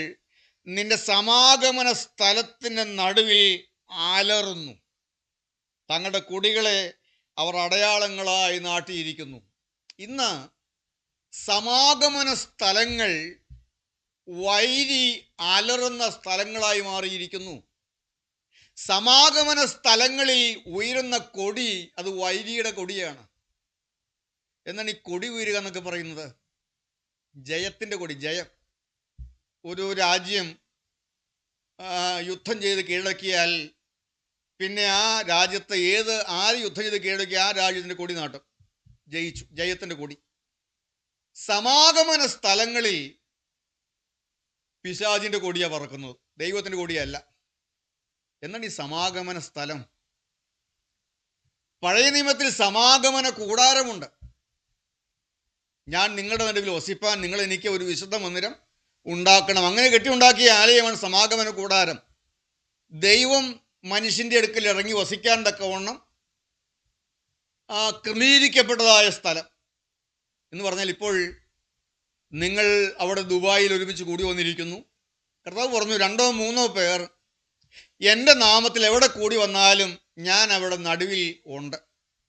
നിന്റെ സമാഗമന സ്ഥലത്തിൻ്റെ നടുവിൽ അലറുന്നു. തങ്ങളുടെ കൊടികളെ അവർ അടയാളങ്ങളായി നാട്ടിയിരിക്കുന്നു. ഇന്ന് സമാഗമന സ്ഥലങ്ങൾ വൈരി അലറുന്ന സ്ഥലങ്ങളായി മാറിയിരിക്കുന്നു. സമാഗമന സ്ഥലങ്ങളിൽ ഉയരുന്ന കൊടി അത് വൈരിയുടെ കൊടിയാണ്. എന്നാണ് ഈ കൊടി ഉയരുക എന്നൊക്കെ പറയുന്നത്? ജയത്തിൻ്റെ കൊടി, ജയം. ഒരു രാജ്യം യുദ്ധം ചെയ്ത് കീഴടക്കിയാൽ പിന്നെ ആ രാജ്യത്തെ ആര് യുദ്ധം ചെയ്ത് കീഴടക്കി ആ രാജ്യത്തിൻ്റെ കൊടി നാട്ടും. ജയിച്ചു, ജയത്തിൻ്റെ കൊടി. സമാഗമന സ്ഥലങ്ങളിൽ പിശാചിൻ്റെ കൊടിയാണ് പറക്കുന്നത്, ദൈവത്തിൻ്റെ കൊടിയല്ല. എന്നാണ് ഈ സമാഗമന സ്ഥലം? പഴയ നിയമത്തിൽ സമാഗമന കൂടാരമുണ്ട്. ഞാൻ നിങ്ങളുടെ നടുവിൽ വസിപ്പാൻ നിങ്ങൾ എനിക്ക് ഒരു വിശുദ്ധ മന്ദിരം ഉണ്ടാക്കണം. അങ്ങനെ കെട്ടിയുണ്ടാക്കിയ ആലയമാണ് സമാഗമന കൂടാരം. ദൈവം മനുഷ്യൻ്റെ അടുക്കൽ ഇറങ്ങി വസിക്കാൻ തക്കവണ്ണം ക്രമീകരിക്കപ്പെട്ടതായ സ്ഥലം എന്ന് പറഞ്ഞാൽ, ഇപ്പോൾ നിങ്ങൾ അവിടെ ദുബായിൽ ഒരുമിച്ച് കൂടി വന്നിരിക്കുന്നു. കർത്താവ് പറഞ്ഞു, 2 or 3 പേർ എൻ്റെ നാമത്തിൽ എവിടെ കൂടി വന്നാലും ഞാൻ അവിടെ നടുവിൽ ഉണ്ട്.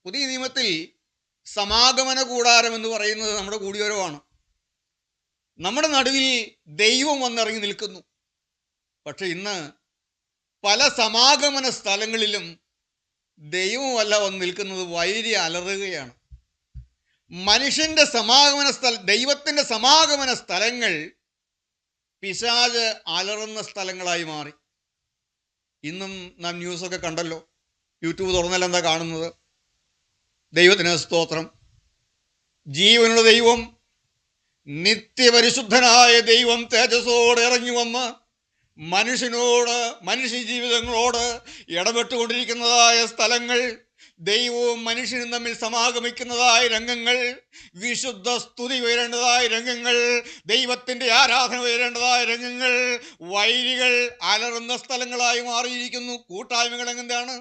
പുതിയ നിയമത്തിൽ സമാഗമന കൂടാരം എന്ന് പറയുന്നത് നമ്മുടെ കൂടിവരവാണ്. നമ്മുടെ നടുവിൽ ദൈവം വന്നിറങ്ങി നിൽക്കുന്നു. പക്ഷെ ഇന്ന് പല സമാഗമന സ്ഥലങ്ങളിലും ദൈവമല്ല വന്ന് നിൽക്കുന്നത്, വൈരി അലറുകയാണ്. മനുഷ്യൻ്റെ ദൈവത്തിൻ്റെ സമാഗമന സ്ഥലങ്ങൾ പിശാച് അലറുന്ന സ്ഥലങ്ങളായി മാറി. ഇന്നും നാം ന്യൂസൊക്കെ കണ്ടല്ലോ, യൂട്യൂബ് തുറന്നല്ല എന്താ കാണുന്നത്? ദൈവത്തിന് സ്തോത്രം. ജീവനുള്ള ദൈവം, നിത്യപരിശുദ്ധനായ ദൈവം തേജസ്സോടെ ഇറങ്ങി വന്ന് മനുഷ്യ ജീവിതങ്ങളോട് ഇടപെട്ടുകൊണ്ടിരിക്കുന്നതായ സ്ഥലങ്ങൾ, ദൈവവും മനുഷ്യനും തമ്മിൽ സമാഗമിക്കുന്നതായ രംഗങ്ങൾ, വിശുദ്ധ സ്തുതി ഉയരേണ്ടതായ രംഗങ്ങൾ, ദൈവത്തിൻ്റെ ആരാധന ഉയരേണ്ടതായ രംഗങ്ങൾ വൈരികൾ അലറുന്ന സ്ഥലങ്ങളായി മാറിയിരിക്കുന്നു. കൂട്ടായ്മകൾ എന്താണ്?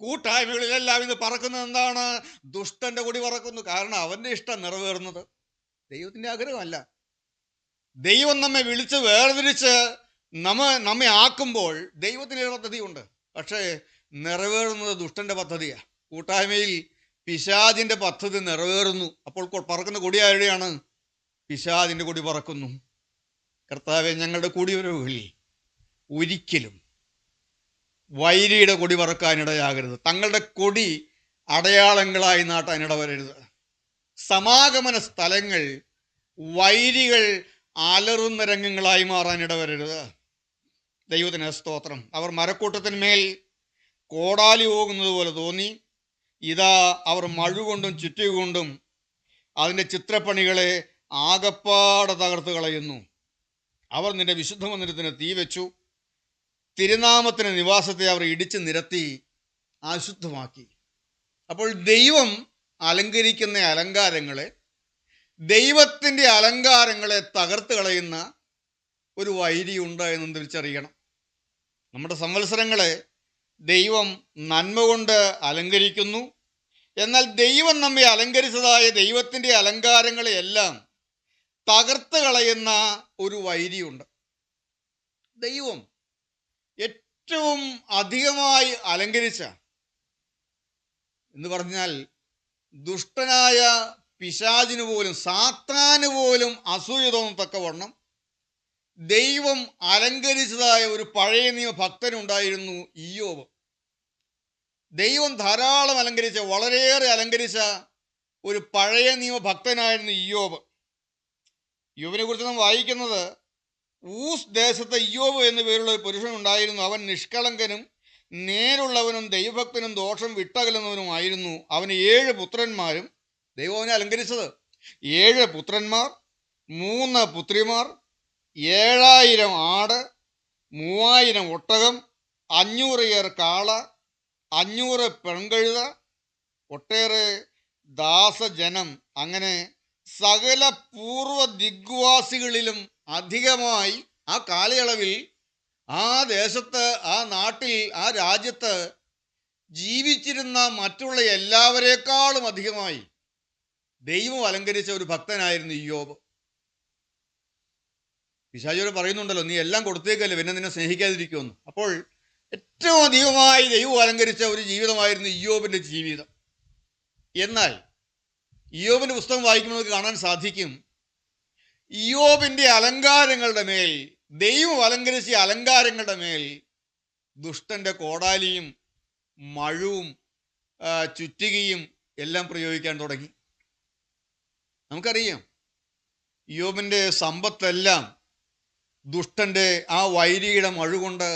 കൂട്ടായ്മകളിലെല്ലാം ഇത് പറക്കുന്നത് എന്താണ്? ദുഷ്ടന്റെ കൊടി പറക്കുന്നു. കാരണം അവൻ്റെ ഇഷ്ടം നിറവേറുന്നത് ദൈവത്തിൻ്റെ ആഗ്രഹമല്ല. ദൈവം നമ്മെ വിളിച്ച് വേർതിരിച്ച് നമ്മെ ആക്കുമ്പോൾ ദൈവത്തിൻ്റെ പദ്ധതിയുണ്ട്. പക്ഷേ നിറവേറുന്നത് ദുഷ്ടന്റെ പദ്ധതിയാണ്. കൂട്ടായ്മയിൽ പിശാചിൻ്റെ പദ്ധതി നിറവേറുന്നു. അപ്പോൾ പറക്കുന്ന കൊടി ആരുടെയാണ്? പിശാചിൻ്റെ കൊടി പറക്കുന്നു. കർത്താവെ, ഞങ്ങളുടെ കൂടിവരവുകളിൽ ഒരിക്കലും വൈരിയുടെ കൊടി പറക്കാനിടയാകരുത്. തങ്ങളുടെ കൊടി അടയാളങ്ങളായി നാട്ടാനിടവരരുത്. സമാഗമന സ്ഥലങ്ങൾ വൈരികൾ അലറുന്ന രംഗങ്ങളായി മാറാനിടവരരുത്. ദൈവത്തിന് സ്തോത്രം. അവർ മരക്കൂട്ടത്തിന്മേൽ കോടാലി പോകുന്നത് പോലെ തോന്നി. ഇതാ അവർ മഴുകൊണ്ടും ചുറ്റുകൊണ്ടും അതിൻ്റെ ചിത്രപ്പണികളെ ആകപ്പാടെ തകർത്ത് കളയുന്നു. അവർ നിന്റെ വിശുദ്ധ മന്ദിരത്തിന് തീ വെച്ചു. തിരുനാമത്തിന് നിവാസത്തെ അവർ ഇടിച്ച് നിരത്തി അശുദ്ധമാക്കി. അപ്പോൾ ദൈവം അലങ്കരിക്കുന്ന അലങ്കാരങ്ങളെ, ദൈവത്തിൻ്റെ അലങ്കാരങ്ങളെ തകർത്ത് കളയുന്ന ഒരു വൈരിയുണ്ട് എന്ന് തിരിച്ചറിയണം. നമ്മുടെ സംവത്സരങ്ങളെ ദൈവം നന്മ കൊണ്ട് അലങ്കരിക്കുന്നു. എന്നാൽ ദൈവം നമ്മെ അലങ്കരിച്ചതായ ദൈവത്തിൻ്റെ അലങ്കാരങ്ങളെയെല്ലാം തകർത്ത് കളയുന്ന ഒരു വൈരിയുണ്ട്. ദൈവം ഏറ്റവും അധികമായി അലങ്കരിച്ച എന്ന് പറഞ്ഞാൽ ദുഷ്ടനായ പിശാചിന് പോലും, സാത്താന് പോലും അസൂയ തോന്നത്തക്കവണ്ണം ദൈവം അലങ്കരിച്ചതായ ഒരു പഴയ നിയമ ഭക്തനുണ്ടായിരുന്നു, ഇയ്യോബ്. ദൈവം ധാരാളം അലങ്കരിച്ച, വളരെയേറെ അലങ്കരിച്ച ഒരു പഴയ നിയമ ഭക്തനായിരുന്നു ഇയ്യോബ്. ഇയ്യോബിനെ കുറിച്ച് നാം വായിക്കുന്നത്, ഊസ് ദേശത്ത് ഇയ്യോബ് എന്നു പേരുള്ള ഒരു പുരുഷനുണ്ടായിരുന്നു. അവൻ നിഷ്കളങ്കനും നേരുള്ളവനും ദൈവഭക്തനും ദോഷം വിട്ടകലുന്നവനുമായിരുന്നു. അവന് 7 പുത്രന്മാരും. ദൈവം അവനെ അലങ്കരിച്ചത് 7 പുത്രന്മാർ, 3 പുത്രിമാർ, 7000 ആട്, 3000 ഒട്ടകം, 500 കാള, 500 പെൺകഴുത, ഒട്ടേറെ ദാസജനം. അങ്ങനെ സകല പൂർവ്വ ദിഗ്വാസികളിലും അധികമായി ആ കാലയളവിൽ ആ ദേശത്ത്, ആ നാട്ടിൽ, ആ രാജ്യത്ത് ജീവിച്ചിരുന്ന മറ്റുള്ള എല്ലാവരേക്കാളും അധികമായി ദൈവം അലങ്കരിച്ച ഒരു ഭക്തനായിരുന്നു ഇയ്യോബ്. പിശാചോട് പറയുന്നുണ്ടല്ലോ, നീ എല്ലാം കൊടുത്തേക്കല്ലേ, പിന്നെ നിന്നെ സ്നേഹിക്കാതിരിക്കുമെന്ന്. അപ്പോൾ ഏറ്റവും അധികമായി ദൈവം അലങ്കരിച്ച ഒരു ജീവിതമായിരുന്നു ഇയ്യോബിൻ്റെ ജീവിതം. എന്നാൽ ഇയ്യോബിൻ്റെ പുസ്തകം വായിക്കുമ്പോൾ നമുക്ക് കാണാൻ സാധിക്കും, ഇയ്യോബിൻ്റെ അലങ്കാരങ്ങളുടെ മേൽ, ദൈവം അലങ്കരിച്ച അലങ്കാരങ്ങളുടെ മേൽ ദുഷ്ടൻ്റെ കോടാലിയും മഴുവും ചുറ്റികയും എല്ലാം പ്രയോഗിക്കാൻ തുടങ്ങി. നമുക്കറിയാം, ഇയ്യോബിൻ്റെ സമ്പത്തെല്ലാം ദുഷ്ടൻ്റെ ആ വൈരിയുടെ മഴുകൊണ്ട്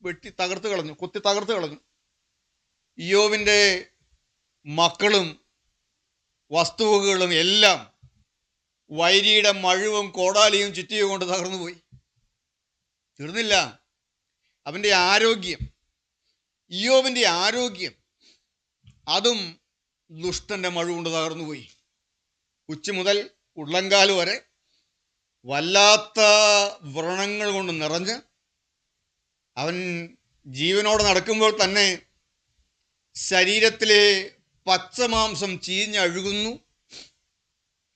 വെട്ടി തകർത്ത് കളഞ്ഞു, കുത്തി തകർത്ത് കളഞ്ഞു. ഇയ്യോബിൻ്റെ മക്കളും വസ്തുവകകളും എല്ലാം വൈരിയുടെ മഴുവും കോടാലിയും ചുറ്റിയും കൊണ്ട് തകർന്നുപോയി. തീർന്നില്ല, അവൻ്റെ ആരോഗ്യം, ഇയ്യോബിൻ്റെ ആരോഗ്യം, അതും ദുഷ്ടൻ്റെ മഴുകൊണ്ട് തകർന്നുപോയി. ഉച്ച മുതൽ ഉള്ളങ്കാല് വരെ വല്ലാത്ത വ്രണങ്ങൾ കൊണ്ട് നിറഞ്ഞ് അവൻ ജീവനോടെ നടക്കുമ്പോൾ തന്നെ ശരീരത്തിലെ പച്ചമാംസം ചീഞ്ഞഴുകുന്നു.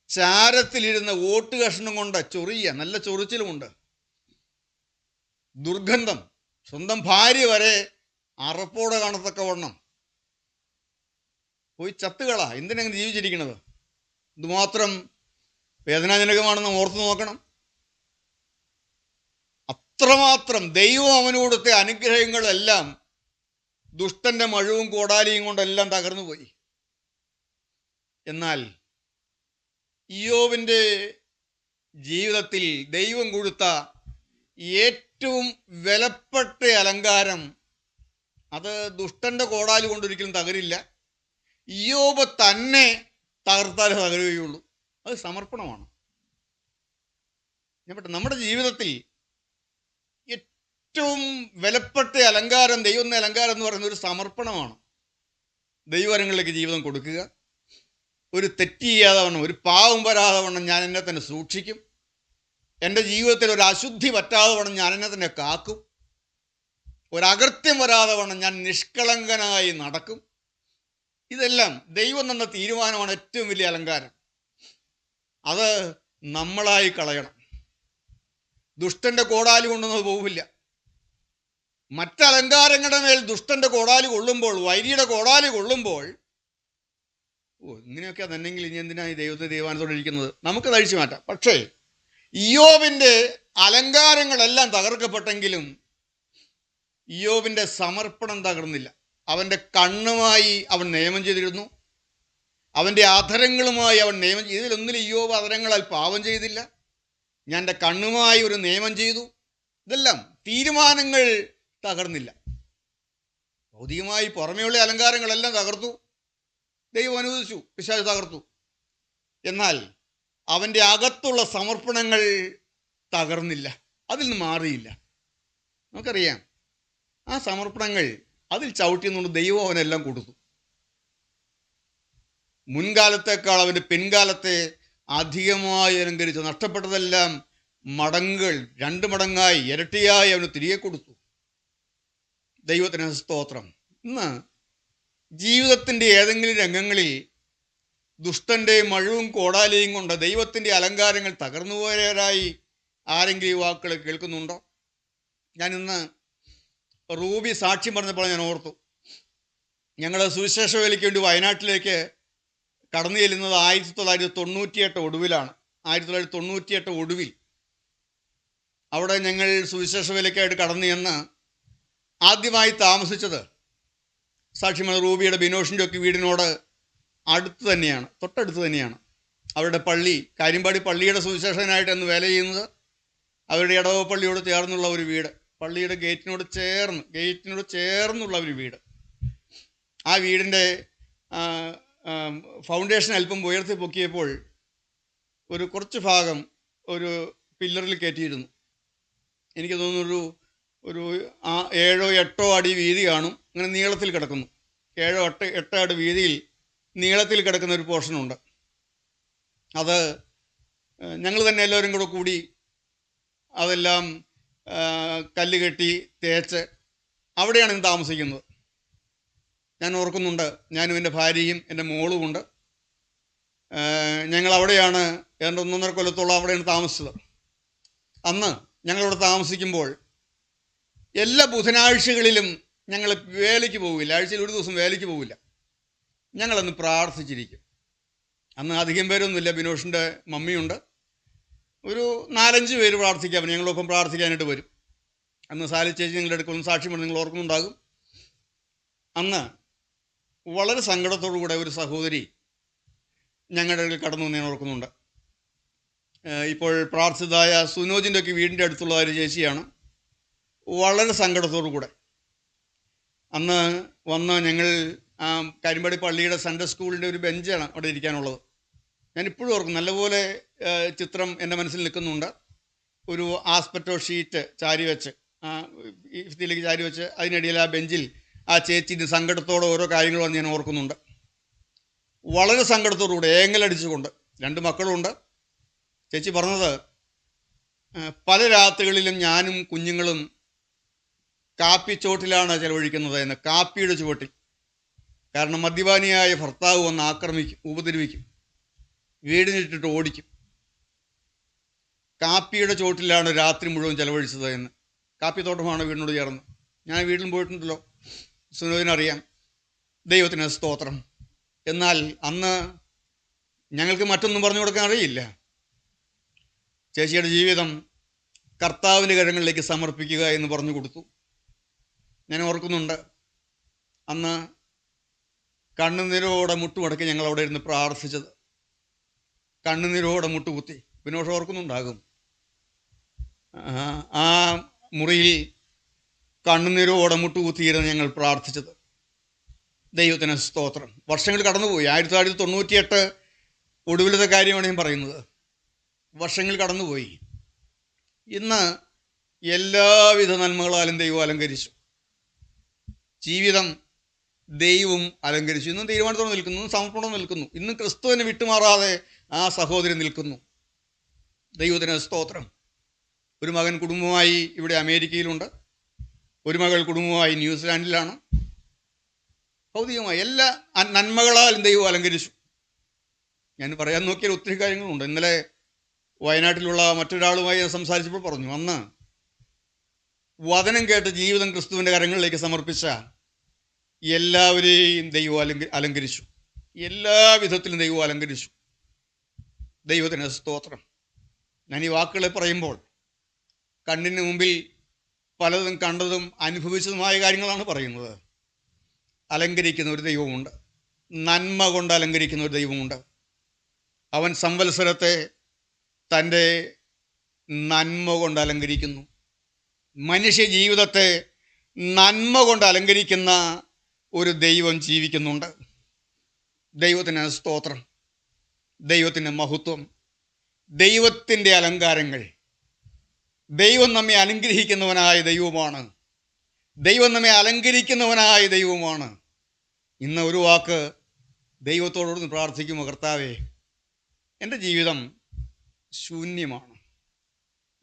ചാരത്തിലിരുന്ന ഓട്ട് കഷ്ണം കൊണ്ട് ചൊറിയ, നല്ല ചൊറിച്ചിലുമുണ്ട്, ദുർഗന്ധം. സ്വന്തം ഭാര്യ വരെ അറപ്പോടെ കാണത്തക്കവണ്ണം. പോയി ചത്തുകളാ, എന്തിനങ്ങനെ ജീവിച്ചിരിക്കണത്? ഇതുമാത്രം വേദനാജനകമാണെന്ന് ഓർത്ത് നോക്കണം. അത്രമാത്രം ദൈവം അവന് കൊടുത്ത അനുഗ്രഹങ്ങളെല്ലാം ദുഷ്ടന്റെ മഴുവും കോടാലിയും കൊണ്ടെല്ലാം തകർന്നുപോയി. എന്നാൽ ഇയ്യോബിൻ്റെ ജീവിതത്തിൽ ദൈവം കൊടുത്ത ഏറ്റവും വിലപ്പെട്ട അലങ്കാരം, അത് ദുഷ്ടന്റെ കോടാലി കൊണ്ടൊരിക്കലും തകരില്ല, ഇയ്യോബ് തന്നെ തകർത്താലേ തകരുകയുള്ളൂ. അത് സമർപ്പണമാണ്. നമ്മുടെ ജീവിതത്തിൽ ഏറ്റവും വിലപ്പെട്ട അലങ്കാരം, ദൈവത്തിൻ്റെ അലങ്കാരം എന്ന് പറയുന്ന ഒരു സമർപ്പണമാണ്. ദൈവകരങ്ങളിലേക്ക് ജീവിതം കൊടുക്കുക. ഒരു തെറ്റ് ചെയ്യാതെ വണ്ണം, ഒരു പാവം വരാതെ വണ്ണം ഞാൻ എന്നെ തന്നെ സൂക്ഷിക്കും. എൻ്റെ ജീവിതത്തിൽ ഒരു അശുദ്ധി പറ്റാതെ വണ്ണം ഞാൻ എന്നെ തന്നെ കാക്കും. ഒരകൃത്യം വരാതെ വണ്ണം ഞാൻ നിഷ്കളങ്കനായി നടക്കും. ഇതെല്ലാം ദൈവം തന്ന തീരുമാനമാണ് ഏറ്റവും വലിയ അലങ്കാരം. അത് നമ്മളായി കളയണം. ദുഷ്ടന്റെ കോടാലി കൊണ്ടൊന്നും പോവില്ല. മറ്റലങ്കാരങ്ങളുടെ മേൽ ദുഷ്ടന്റെ കോടാലി കൊള്ളുമ്പോൾ, വൈരിയുടെ കോടാലി കൊള്ളുമ്പോൾ, ഇങ്ങനെയൊക്കെ തന്നെങ്കിൽ ഇനി എന്തിനാണ് ഈ ദൈവത്തെ ദൈവാനത്തോടെ ഇരിക്കുന്നത്? നമുക്ക് കഴിച്ചു മാറ്റാം. പക്ഷേ ഇയ്യോബിൻ്റെ അലങ്കാരങ്ങളെല്ലാം തകർക്കപ്പെട്ടെങ്കിലും ഇയ്യോബിൻ്റെ സമർപ്പണം തകർന്നില്ല. അവൻ്റെ കണ്ണുമായി അവൻ നിയമം ചെയ്തിരുന്നു, അവൻ്റെ അധരങ്ങളുമായി അവൻ നിയമം ചെയ്തു. ഇതിലൊന്നിലും ഇയ്യോബ് അധരങ്ങളാൽ പാപം ചെയ്തില്ല. ഞാൻ എൻ്റെ കണ്ണുമായി ഒരു നിയമം ചെയ്തു. ഇതെല്ലാം തീരുമാനങ്ങൾ തകർന്നില്ല. ഭൗതികമായി പുറമേയുള്ള അലങ്കാരങ്ങളെല്ലാം തകർത്തു, ദൈവം അനുവദിച്ചു, പിശാച് തകർത്തു. എന്നാൽ അവൻ്റെ അകത്തുള്ള സമർപ്പണങ്ങൾ തകർന്നില്ല, അതിൽ നിന്ന് മാറിയില്ല. നമുക്കറിയാം, ആ സമർപ്പണങ്ങൾ അതിൽ ചവിട്ടിയെന്നുകൊണ്ട് ദൈവം അവനെല്ലാം കൊടുത്തു. മുൻകാലത്തേക്കാൾ അവൻ്റെ പിൻകാലത്തെ അധികമായി അലങ്കരിച്ചു. നഷ്ടപ്പെട്ടതെല്ലാം മടങ്ങുകൾ 2 മടങ്ങായി ഇരട്ടിയായി അവന് തിരികെ കൊടുത്തു. ദൈവത്തിന് സ്തോത്രം. ഇന്ന് ജീവിതത്തിൻ്റെ ഏതെങ്കിലും രംഗങ്ങളിൽ ദുഷ്ടൻ്റെ മഴുവും കോടാലിയും കൊണ്ട് ദൈവത്തിൻ്റെ അലങ്കാരങ്ങൾ തകർന്നുപോയവരായി ആരെങ്കിലും ഈ വാക്കുകൾ കേൾക്കുന്നുണ്ടോ? ഞാനിന്ന് റൂബി സാക്ഷ്യം പറഞ്ഞപ്പോൾ ഞാൻ ഓർത്തു, ഞങ്ങൾ സുവിശേഷ വേലയ്ക്ക് വേണ്ടി വയനാട്ടിലേക്ക് കടന്നു ചെല്ലുന്നത് 1998 ഒടുവിലാണ്. 1998 ഒടുവിൽ അവിടെ ഞങ്ങൾ സുവിശേഷ വേലയ്ക്കായിട്ട് കടന്നു ചെന്ന് ആദ്യമായി താമസിച്ചത് സാക്ഷിമ റൂബിയുടെ ബിനോഷിൻ്റെ ഒക്കെ വീടിനോട് അടുത്ത് തന്നെയാണ്, തൊട്ടടുത്ത് തന്നെയാണ്. അവരുടെ പള്ളി, കാര്യമ്പാടി പള്ളിയുടെ സുവിശേഷകനായിട്ട് അന്ന് വേല ചെയ്യുന്നത് അവരുടെ ഇടവ പള്ളിയോട് ചേർന്നുള്ള ഒരു വീട്, പള്ളിയുടെ ഗേറ്റിനോട് ചേർന്നുള്ള ഒരു വീട്. ആ വീടിൻ്റെ ഫൗണ്ടേഷൻ അല്പം ഉയർത്തി പൊക്കിയപ്പോൾ കുറച്ച് ഭാഗം ഒരു പില്ലറിൽ കയറ്റിയിരുന്നു. എനിക്ക് തോന്നുന്നു ഒരു 7-8 അടി വീതി കാണും. അങ്ങനെ നീളത്തിൽ കിടക്കുന്നു. 7-8 അടി വീതിയിൽ നീളത്തിൽ കിടക്കുന്ന ഒരു പോർഷനുണ്ട്. അത് ഞങ്ങൾ തന്നെ എല്ലാവരും കൂടി അതെല്ലാം കല്ല് കെട്ടി തേച്ച് അവിടെയാണ് ഇന്ന് താമസിക്കുന്നത്. ഞാൻ ഓർക്കുന്നുണ്ട്, ഞാനും എൻ്റെ ഭാര്യയും എൻ്റെ മോളുമുണ്ട്. ഞങ്ങൾ അവിടെയാണ് ഏതാണ്ട് 1.5 കൊല്ലത്തോളം അവിടെയാണ് താമസിച്ചത്. അന്ന് ഞങ്ങളവിടെ താമസിക്കുമ്പോൾ എല്ലാ ബുധനാഴ്ചകളിലും ഞങ്ങൾ വേലയ്ക്ക് പോവില്ല. ആഴ്ചയിൽ ഒരു ദിവസം വേലയ്ക്ക് പോവില്ല. ഞങ്ങളന്ന് പ്രാർത്ഥിച്ചിരിക്കും. അന്ന് അധികം പേരൊന്നുമില്ല. ബിനോഷിൻ്റെ മമ്മിയുണ്ട്. ഒരു 4-5 പേര് പ്രാർത്ഥിക്കാൻ ഞങ്ങളൊപ്പം പ്രാർത്ഥിക്കാനായിട്ട് വരും. അന്ന് സാലി ചേച്ചി നിങ്ങളുടെ അടുത്ത് ഒന്ന് സാക്ഷ്യം പറഞ്ഞ് നിങ്ങൾ ഓർക്കുന്നുണ്ടാകും. അന്ന് വളരെ സങ്കടത്തോടു കൂടെ ഒരു സഹോദരി ഞങ്ങളുടെ അടുക്കൽ കടന്നു ഞാൻ ഓർക്കുന്നുണ്ട്. ഇപ്പോൾ പ്രാർത്ഥിതായ സുനോജിൻ്റെ ഒക്കെ വീടിൻ്റെ അടുത്തുള്ള ഒരു ചേച്ചിയാണ്. വളരെ സങ്കടത്തോടു കൂടെ അന്ന് വന്ന് ഞങ്ങൾ കരിമ്പടി പള്ളിയുടെ സൺഡേ സ്കൂളിൻ്റെ ഒരു ബെഞ്ചാണ് അവിടെ ഇരിക്കാനുള്ളത്. ഞാനിപ്പോഴും ഓർക്കും. നല്ലപോലെ ചിത്രം എൻ്റെ മനസ്സിൽ നിൽക്കുന്നുണ്ട്. ഒരു ആസ്പെറ്റോ ഷീറ്റ് ചാരി വെച്ച് ഭിത്തിയിലേക്ക് ചാരി വെച്ച് അതിനിടയിൽ ആ ബെഞ്ചിൽ ആ ചേച്ചിൻ്റെ സങ്കടത്തോടെ ഓരോ കാര്യങ്ങൾ വന്ന് ഞാൻ ഓർക്കുന്നുണ്ട്. വളരെ സങ്കടത്തോടുകൂടെ ഏങ്ങലടിച്ചുകൊണ്ട് 2 മക്കളുണ്ട്. ചേച്ചി പറഞ്ഞത്, പല രാത്രികളിലും ഞാനും കുഞ്ഞുങ്ങളും കാപ്പിച്ചോട്ടിലാണ് ചിലവഴിക്കുന്നത് എന്ന്. കാപ്പിയുടെ ചുവട്ടിൽ. കാരണം മദ്യപാനിയായ ഭർത്താവ് വന്ന് ആക്രമിക്കും, ഉപദ്രവിക്കും, വീടിനിട്ടിട്ട് ഓടിക്കും. കാപ്പിയുടെ ചോട്ടിലാണ് രാത്രി മുഴുവൻ ചിലവഴിച്ചത് എന്ന്. കാപ്പിത്തോട്ടമാണ് വീടിനോട് ചേർന്ന്. ഞാൻ വീട്ടിലും പോയിട്ടുണ്ടല്ലോ, സുനോദിനറിയാം. ദൈവത്തിന് സ്തോത്രം. എന്നാൽ അന്ന് ഞങ്ങൾക്ക് മറ്റൊന്നും പറഞ്ഞു കൊടുക്കാൻ അറിയില്ല. ചേച്ചിയുടെ ജീവിതം കർത്താവിൻ്റെ കരങ്ങളിലേക്ക് സമർപ്പിക്കുക എന്ന് പറഞ്ഞു കൊടുത്തു. ഞാൻ ഓർക്കുന്നുണ്ട്, അന്ന് കണ്ണുനീരോടെ മുട്ടുമടക്കി ഞങ്ങൾ അവിടെ ഇരുന്ന് പ്രാർത്ഥിച്ചത്. കണ്ണുനീരോടെ മുട്ടുകുത്തി. വിനോഷം ഓർക്കുന്നുണ്ടാകും. ആ മുറിയിൽ കണ്ണുനീരോടെ മുട്ടുകുത്തിയിരുന്ന് ഞങ്ങൾ പ്രാർത്ഥിച്ചത്. ദൈവത്തിന് സ്തോത്രം. വർഷങ്ങൾ കടന്നുപോയി. 1998 ഒടുവിലത്തെ കാര്യമാണ് ഞാൻ പറയുന്നത്. വർഷങ്ങൾ കടന്നുപോയി. ഇന്ന് എല്ലാവിധ നന്മകളാലും ദൈവം അലങ്കരിച്ചു. ജീവിതം ദൈവം അലങ്കരിച്ചു. ഇന്നും തീരുമാനത്തോടെ നിൽക്കുന്നു, ഇന്നും സമർപ്പണം നിൽക്കുന്നു. ഇന്നും ക്രിസ്തുവിനെ വിട്ടുമാറാതെ ആ സഹോദരൻ നിൽക്കുന്നു. ദൈവത്തിന് സ്തോത്രം. ഒരു മകൻ കുടുംബമായി ഇവിടെ അമേരിക്കയിലുണ്ട്. ഒരു മകൾ കുടുംബമായി ന്യൂസിലാൻഡിലാണ്. ഭൗതികമായി എല്ലാ നന്മകളാലും ദൈവം അലങ്കരിച്ചു. ഞാൻ പറയാൻ നോക്കിയാൽ ഒത്തിരി കാര്യങ്ങളുണ്ട്. ഇന്നലെ വയനാട്ടിലുള്ള മറ്റൊരാളുമായി സംസാരിച്ചപ്പോൾ പറഞ്ഞു, അന്ന് വചനം കേട്ട് ജീവിതം ക്രിസ്തുവിൻ്റെ കരങ്ങളിലേക്ക് സമർപ്പിച്ച എല്ലാവരെയും ദൈവം അലങ്കരിച്ചു. എല്ലാ വിധത്തിലും ദൈവം അലങ്കരിച്ചു. ദൈവത്തിന് സ്തോത്രം. ഞാൻ ഈ വാക്കുകളെ പറയുമ്പോൾ കണ്ണിന് മുമ്പിൽ പലതും കണ്ടതും അനുഭവിച്ചതുമായ കാര്യങ്ങളാണ് പറയുന്നത്. അലങ്കരിക്കുന്ന ഒരു ദൈവമുണ്ട്. നന്മ കൊണ്ട് അലങ്കരിക്കുന്ന ഒരു ദൈവമുണ്ട്. അവൻ സംവത്സരത്തെ തൻ്റെ നന്മ കൊണ്ട് അലങ്കരിക്കുന്നു. മനുഷ്യ ജീവിതത്തെ നന്മ കൊണ്ട് അലങ്കരിക്കുന്ന ഒരു ദൈവം ജീവിക്കുന്നുണ്ട്. ദൈവത്തിന് സ്തോത്രം. ദൈവത്തിന് മഹത്വം. ദൈവത്തിൻ്റെ അലങ്കാരങ്ങൾ. ദൈവം നമ്മെ അനുഗ്രഹിക്കുന്നവനായ ദൈവമാണ്. ദൈവം നമ്മെ അലങ്കരിക്കുന്നവനായ ദൈവമാണ്. ഇന്ന് ഒരു വാക്ക് ദൈവത്തോടൊന്ന് പ്രാർത്ഥിക്കുമോ? കർത്താവേ, എൻ്റെ ജീവിതം ശൂന്യമാണ്.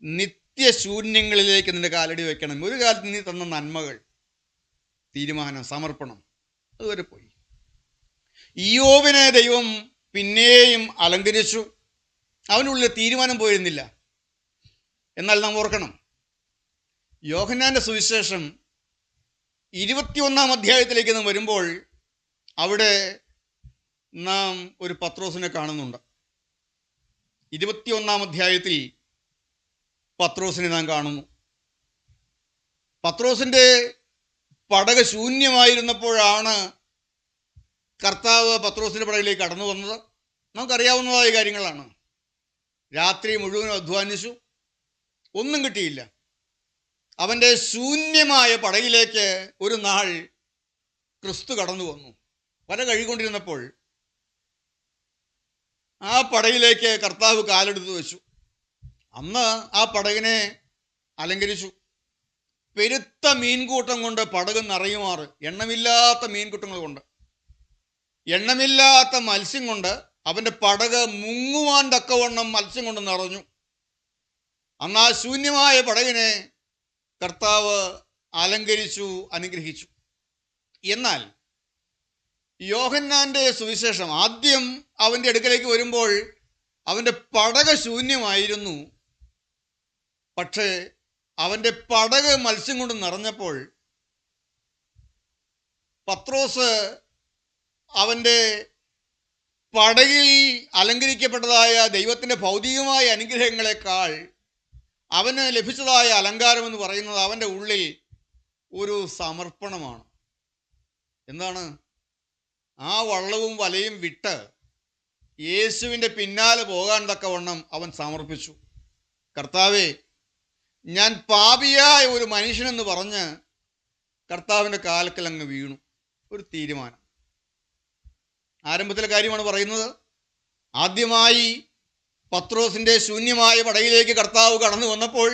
നിത്യശൂന്യങ്ങളിലേക്ക് നിൻ്റെ കാലടി വയ്ക്കണം. ഒരു കാലത്ത് നീ തന്ന നന്മകൾ, തീരുമാനം, സമർപ്പണം അതുവരെ പോയി. ഇയ്യോബിനെ ദൈവം പിന്നെയും അലങ്കരിച്ചു. അവനുള്ളിൽ തീരുമാനം പോയിരുന്നില്ല. എന്നാൽ നാം ഓർക്കണം, യോഹന്നാൻ്റെ സുവിശേഷം 21-ാം അധ്യായത്തിലേക്ക് നാം വരുമ്പോൾ അവിടെ നാം ഒരു പത്രോസിനെ കാണുന്നുണ്ട്. 21-ാം അധ്യായത്തിൽ പത്രോസിനെ നാം കാണുന്നു. പത്രോസിൻ്റെ പടക് ശൂന്യമായിരുന്നപ്പോഴാണ് കർത്താവ് പത്രോസിൻ്റെ പടകിലേക്ക് കടന്നു വന്നത്. നമുക്കറിയാവുന്നതായ കാര്യങ്ങളാണ്. രാത്രി മുഴുവനും അധ്വാനിച്ചു, ഒന്നും കിട്ടിയില്ല. അവൻ്റെ ശൂന്യമായ പടകിലേക്ക് ഒരു നാൾ ക്രിസ്തു കടന്നു വന്നു. വല കഴുകിക്കൊണ്ടിരുന്നപ്പോൾ ആ പടകിലേക്ക് കർത്താവ് കാലെടുത്ത് വെച്ചു. അന്ന് ആ പടകിനെ അലങ്കരിച്ചു. പെരുത്ത മീൻകൂട്ടം കൊണ്ട് പടക് നിറയുമാറ്, എണ്ണമില്ലാത്ത മീൻകൂട്ടങ്ങൾ കൊണ്ട്, എണ്ണമില്ലാത്ത മത്സ്യം കൊണ്ട് അവൻ്റെ പടക് മുങ്ങുവാൻ തക്കവണ്ണം മത്സ്യം കൊണ്ട് നിറഞ്ഞു. അന്ന് ആ ശൂന്യമായ പടകിനെ കർത്താവ് അലങ്കരിച്ചു, അനുഗ്രഹിച്ചു. എന്നാൽ യോഹന്നാന്റെ സുവിശേഷം ആദ്യം അവൻ്റെ അടുക്കലേക്ക് വരുമ്പോൾ അവൻ്റെ പടക് ശൂന്യമായിരുന്നു. പക്ഷേ അവൻ്റെ പടക് മത്സ്യം കൊണ്ട് നിറഞ്ഞപ്പോൾ പത്രോസ് അവൻ്റെ പടകിൽ അലങ്കരിക്കപ്പെട്ടതായ ദൈവത്തിൻ്റെ ഭൗതികമായ അനുഗ്രഹങ്ങളെക്കാൾ അവന് ലഭിച്ചതായ അലങ്കാരം എന്ന് പറയുന്നത് അവൻ്റെ ഉള്ളിൽ ഒരു സമർപ്പണമാണ്. എന്താണ്? ആ വള്ളവും വലയും വിട്ട് യേശുവിൻ്റെ പിന്നാലെ പോകാൻ തക്കവണ്ണം അവൻ സമർപ്പിച്ചു. കർത്താവേ, ഞാൻ പാപിയായ ഒരു മനുഷ്യനെന്ന് പറഞ്ഞ് കർത്താവിൻ്റെ കാൽക്കൽ അങ്ങ് വീണു. ഒരു തീരുമാനം. ആരംഭത്തിലെ കാര്യമാണ് പറയുന്നത്. ആദ്യമായി പത്രോസിൻ്റെ ശൂന്യമായ പടകിലേക്ക് കർത്താവ് കടന്നു വന്നപ്പോൾ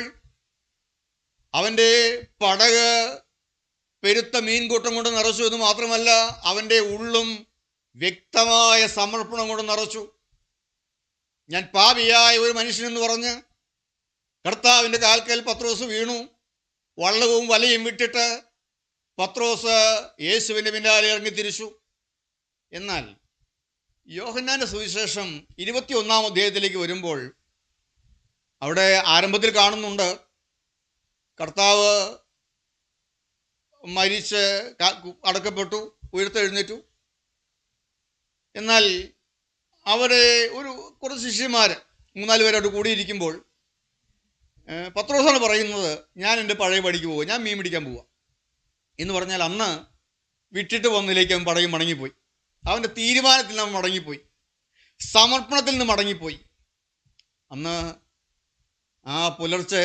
അവൻ്റെ പടക് പെരുത്ത മീൻകൂട്ടം കൊണ്ട് നിറച്ചു എന്ന് മാത്രമല്ല, അവൻ്റെ ഉള്ളും വ്യക്തമായ സമർപ്പണം കൊണ്ട് നിറച്ചു. ഞാൻ പാപിയായ ഒരു മനുഷ്യനെന്ന് പറഞ്ഞ് കർത്താവിൻ്റെ കാൽക്കൽ പത്രോസ് വീണു. വള്ളവും വലയും വിട്ടിട്ട് പത്രോസ് യേശുവിൻ്റെ പിന്നാലെ ഇറങ്ങി തിരിച്ചു. എന്നാൽ യോഹന്നാന്റെ സുവിശേഷം 21-ാം അധ്യായത്തിലേക്ക് വരുമ്പോൾ അവിടെ ആരംഭത്തിൽ കാണുന്നുണ്ട്, കർത്താവ് മരിച്ച് അടക്കപ്പെട്ടു, ഉയർത്തെഴുന്നേറ്റു. എന്നാൽ അവരെ കുറച്ച് ശിഷ്യന്മാർ 3-4 പേരോട് കൂടിയിരിക്കുമ്പോൾ പത്രോസാണ് പറയുന്നത്, ഞാൻ എൻ്റെ പഴയ പടിക്ക് പോവുക, ഞാൻ മീൻ പിടിക്കാൻ പോവുക എന്ന് പറഞ്ഞാൽ അന്ന് വിട്ടിട്ട് വന്നതിലേക്ക് അവൻ പടയും മടങ്ങിപ്പോയി. അവൻ്റെ തീരുമാനത്തിൽ നിന്ന് മടങ്ങിപ്പോയി, സമർപ്പണത്തിൽ നിന്ന് മടങ്ങിപ്പോയി. അന്ന് ആ പുലർച്ചെ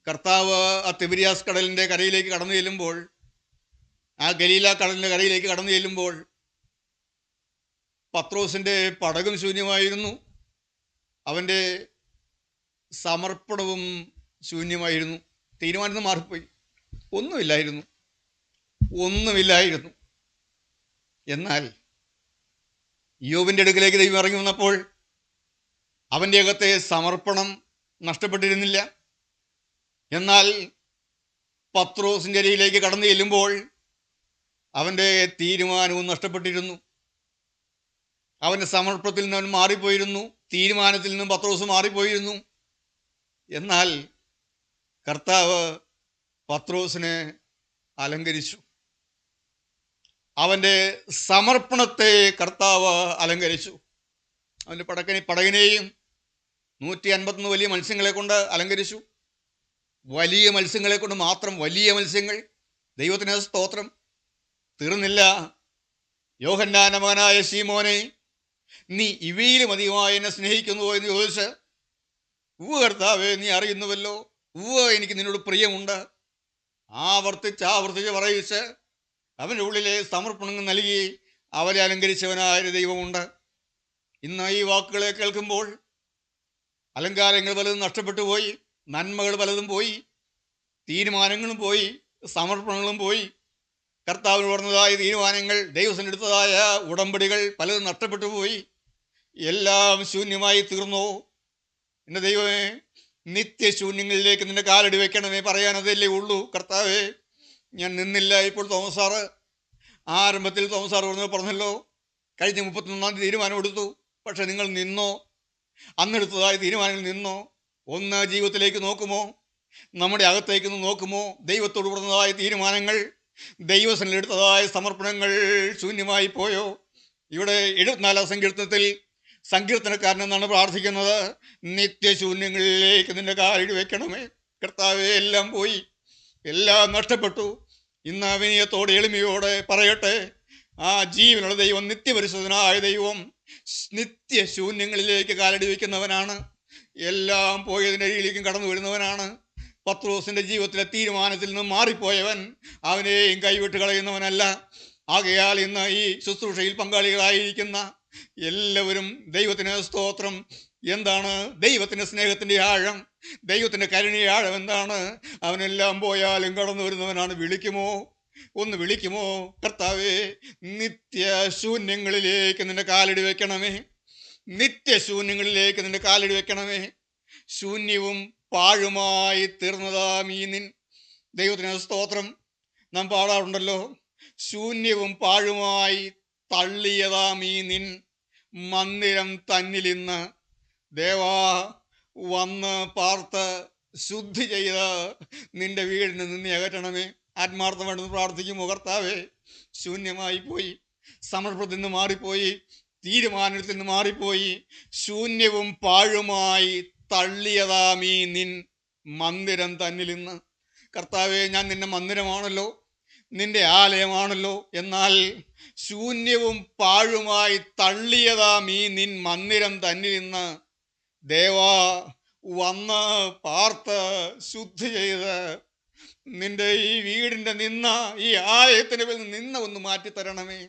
കർത്താവ് ആ തിബിരിയാസ് കടലിൻ്റെ കരയിലേക്ക് കടന്നു ചെല്ലുമ്പോൾ, ആ ഗലീല കടലിൻ്റെ കരയിലേക്ക് കടന്നു ചെല്ലുമ്പോൾ പത്രോസിൻ്റെ പടകും ശൂന്യമായിരുന്നു, അവൻ്റെ സമർപ്പണവും ശൂന്യമായിരുന്നു. തീരുമാനത്തിൽ മാറിപ്പോയി. ഒന്നുമില്ലായിരുന്നു. എന്നാൽ യോബിൻ്റെ അടുക്കലേക്ക് ദൈവം ഇറങ്ങി വന്നപ്പോൾ അവൻ്റെ അകത്തെ സമർപ്പണം നഷ്ടപ്പെട്ടിരുന്നില്ല. എന്നാൽ പത്രോസിൻ്റെ അരിയിലേക്ക് കടന്നു ചെല്ലുമ്പോൾ അവൻ്റെ തീരുമാനവും നഷ്ടപ്പെട്ടിരുന്നു. അവൻ്റെ സമർപ്പണത്തിൽ നിന്ന് അവൻ മാറിപ്പോയിരുന്നു, തീരുമാനത്തിൽ നിന്നും പത്രോസ് മാറിപ്പോയിരുന്നു. എന്നാൽ കർത്താവ് പത്രോസിനെ അലങ്കരിച്ചു. അവൻ്റെ സമർപ്പണത്തെ കർത്താവ് അലങ്കരിച്ചു. അവൻ്റെ പടകിനെയും 151 വലിയ മത്സ്യങ്ങളെ കൊണ്ട് അലങ്കരിച്ചു. വലിയ മത്സ്യങ്ങളെ കൊണ്ട് മാത്രം, വലിയ മത്സ്യങ്ങൾ. ദൈവത്തിന് സ്തോത്രം. തീർന്നില്ല. യോഹന്നാന്റെ മകനായ ശീമോനെ, നീ ഇവയിലും അധികമായി എന്നെ സ്നേഹിക്കുന്നുവോ എന്ന് ചോദിച്ച്, കർത്താവേ, നീ അറിയുന്നുവല്ലോ, എനിക്ക് നിന്നോട് പ്രിയമുണ്ട്. ആവർത്തിച്ച് പറയിച്ച് അവൻ്റെ ഉള്ളിലെ സമർപ്പണങ്ങൾ നൽകി അവരെ അലങ്കരിച്ചവനായൊരു ദൈവമുണ്ട്. ഇന്ന് ഈ വാക്കുകളെ കേൾക്കുമ്പോൾ അലങ്കാരങ്ങൾ പലതും നഷ്ടപ്പെട്ടു പോയി, നന്മകൾ പലതും പോയി, തീരുമാനങ്ങളും പോയി, സമർപ്പണങ്ങളും പോയി. കർത്താവിന് പറഞ്ഞതായ തീരുമാനങ്ങൾ, ദൈവത്തിന് എടുത്തതായ ഉടമ്പടികൾ പലതും നഷ്ടപ്പെട്ടു പോയി. എല്ലാം ശൂന്യമായി തീർന്നോ? എൻ്റെ ദൈവമേ, നിത്യശൂന്യങ്ങളിലേക്ക് നിന്റെ കാലടി വയ്ക്കണമേ. പറയാനതല്ലേ ഉള്ളൂ. കർത്താവേ, ഞാൻ നിന്നില്ല. ഇപ്പോൾ തോമസ് സാറ് ആരംഭത്തിൽ പറഞ്ഞല്ലോ, കഴിഞ്ഞ 31-ാം തീയതി തീരുമാനം എടുത്തു. പക്ഷെ നിങ്ങൾ നിന്നോ? അന്നെടുത്തതായ തീരുമാനങ്ങൾ നിന്നോ? ഒന്ന് ജീവിതത്തിലേക്ക് നോക്കുമോ? നമ്മുടെ അകത്തേക്ക് നോക്കുമോ? ദൈവത്തോട് പറഞ്ഞതായ തീരുമാനങ്ങൾ, ദൈവസന്നിധിയിൽ എടുത്തതായ സമർപ്പണങ്ങൾ ശൂന്യമായി പോയോ? ഇവിടെ 74-ാം സങ്കീർത്തനത്തിൽ സങ്കീർത്തനക്കാരൻ എന്നാണ് പ്രാർത്ഥിക്കുന്നത്, നിത്യശൂന്യങ്ങളിലേക്ക് നിന്റെ കാലിടി വെക്കണമേ. കർത്താവേ, എല്ലാം പോയി, എല്ലാം നഷ്ടപ്പെട്ടു. ഇന്ന് വിനയത്തോടെ എളിമയോടെ പറയട്ടെ, ആ ജീവനുള്ള ദൈവം, നിത്യപരിശുദ്ധനായ ദൈവം നിത്യശൂന്യങ്ങളിലേക്ക് കാലടി വയ്ക്കുന്നവനാണ്. എല്ലാം പോയതിൻ്റെ അരിയിലേക്കും കടന്നു വരുന്നവനാണ്. പത്രോസിൻ്റെ ജീവിതത്തിലെ തീരുമാനത്തിൽ നിന്ന് മാറിപ്പോയവൻ അവനെയും കൈവിട്ട് കളയുന്നവനല്ല. ആകയാൽ ഇന്ന് ഈ ശുശ്രൂഷയിൽ പങ്കാളികളായിരിക്കുന്ന എല്ലാവരും ദൈവത്തിന് സ്തോത്രം. എന്താണ് ദൈവത്തിൻ്റെ സ്നേഹത്തിൻ്റെ ആഴം, ദൈവത്തിൻ്റെ കരുണയുടെ ആഴം എന്താണ്? അവനെല്ലാം പോയാലും കടന്നു വരുന്നവനാണ്. വിളിക്കുമോ? ഒന്ന് വിളിക്കുമോ? കർത്താവേ, നിത്യശൂന്യങ്ങളിലേക്ക് നിന്റെ കാലടി വെക്കണമേ. നിത്യശൂന്യങ്ങളിലേക്ക് നിന്റെ കാലടി വെക്കണമേ. ശൂന്യവും പാഴുമായി തീർന്നതാം ഈ നിൻ. ദൈവത്തിന് സ്തോത്രം. നാം പാടാറുണ്ടല്ലോ, ശൂന്യവും പാഴുമായി തള്ളിയതാം ഈ നിൻ മന്ദിരം തന്നിലിന്ന് ദേവാ വന്ന് പാർത്ത് ശുദ്ധി ചെയ്ത് നിന്റെ വീടിന് നിന്നെ അകറ്റണമേ. ആത്മാർത്ഥമായിട്ടൊന്ന് പ്രാർത്ഥിക്കുമോ? കർത്താവേ, ശൂന്യമായി പോയി, സമർപ്പണത്തിൽ നിന്ന് മാറിപ്പോയി, തീരുമാനത്തിൽ നിന്ന് മാറിപ്പോയി, ശൂന്യവും പാഴുമായി തള്ളിയതാം ഈ നിൻ മന്ദിരം തന്നിലിന്ന്. കർത്താവേ, ഞാൻ നിന്റെ മന്ദിരമാണല്ലോ, നിന്റെ ആലയമാണല്ലോ, എന്നാൽ ശൂന്യവും പാഴുമായി തള്ളിയതാം ഈ നിൻ മന്ദിരം തന്നിലിന്ന് ദേവാ വന്ന് പാർത്ത് ശുദ്ധി ചെയ്ത് നിന്റെ ഈ വീടിൻ്റെ നിന്ന, ഈ ആലയത്തിന് നിന്ന ഒന്ന് മാറ്റിത്തരണമേ.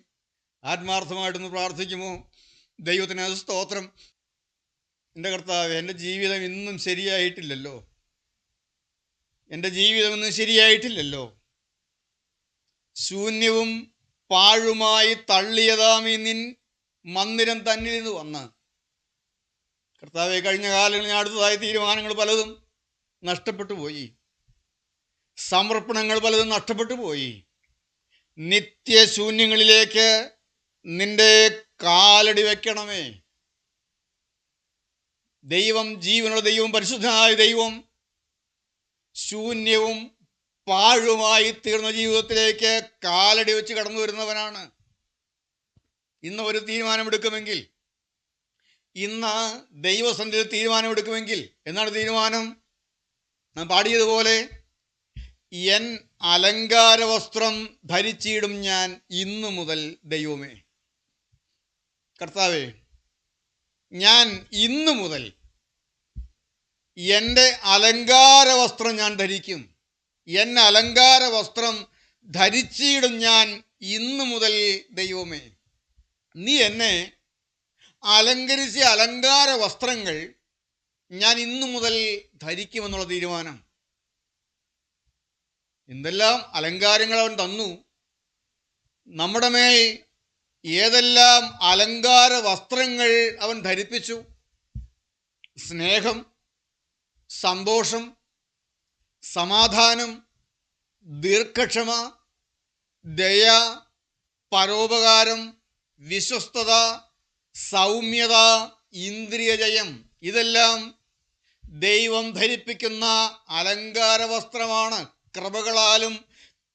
ആത്മാർത്ഥമായിട്ടൊന്ന് പ്രാർത്ഥിക്കുമോ? ദൈവത്തിന് സ്തോത്രം. എൻ്റെ കർത്താവ്, എൻ്റെ ജീവിതം ഇന്നും ശരിയായിട്ടില്ലല്ലോ, എൻ്റെ ജീവിതം ഇന്നും ശരിയായിട്ടില്ലല്ലോ. ശൂന്യവും പാഴുമായി തള്ളിയതാം ഈ നിൻ മന്ദിരം തന്നിൽ നിന്ന് വന്ന് കർത്താവെ, കഴിഞ്ഞ കാലങ്ങളിൽ ഞാൻ അടുത്തതായ തീരുമാനങ്ങൾ പലതും നഷ്ടപ്പെട്ടു പോയി, സമർപ്പണങ്ങൾ പലതും നഷ്ടപ്പെട്ടു പോയി. നിത്യശൂന്യങ്ങളിലേക്ക് നിന്റെ കാലടി വെക്കണമേ. ദൈവം, ജീവനുള്ള ദൈവം, പരിശുദ്ധനായ ദൈവം, ശൂന്യവും പാഴുമായി തീർന്ന ജീവിതത്തിലേക്ക് കാലടി വെച്ച് കടന്നു വരുന്നവനാണ്. ഇന്ന് ഒരു തീരുമാനമെടുക്കുമെങ്കിൽ, ഇന്ന് ദൈവസന്നിധിയിൽ തീരുമാനമെടുക്കുമെങ്കിൽ, എന്നാണ് തീരുമാനം? നാം പാടിയതുപോലെ, എൻ അലങ്കാര വസ്ത്രം ധരിച്ചിടും ഞാൻ ഇന്നു മുതൽ ദൈവമേ. കർത്താവേ, ഞാൻ ഇന്നു മുതൽ എൻ്റെ അലങ്കാര വസ്ത്രം ഞാൻ ധരിക്കും. എൻ അലങ്കാര വസ്ത്രം ധരിച്ചിടും ഞാൻ ഇന്നു മുതൽ ദൈവമേ. നീ എന്നെ അലങ്കരിച്ച അലങ്കാര വസ്ത്രങ്ങൾ ഞാൻ ഇന്നു മുതൽ ധരിക്കുമെന്നുള്ള തീരുമാനം. എന്തെല്ലാം അലങ്കാരങ്ങൾ അവൻ തന്നു. നമ്മുടെ മേൽ ഏതെല്ലാം അലങ്കാര വസ്ത്രങ്ങൾ അവൻ ധരിപ്പിച്ചു. സ്നേഹം, സന്തോഷം, സമാധാനം, ദീർഘക്ഷമ, ദയ, പരോപകാരം, വിശ്വസ്തത, സൗമ്യത, ഇന്ദ്രിയജയം, ഇതെല്ലാം ദൈവം ധരിപ്പിക്കുന്ന അലങ്കാര വസ്ത്രമാണ്. കൃപകളാലും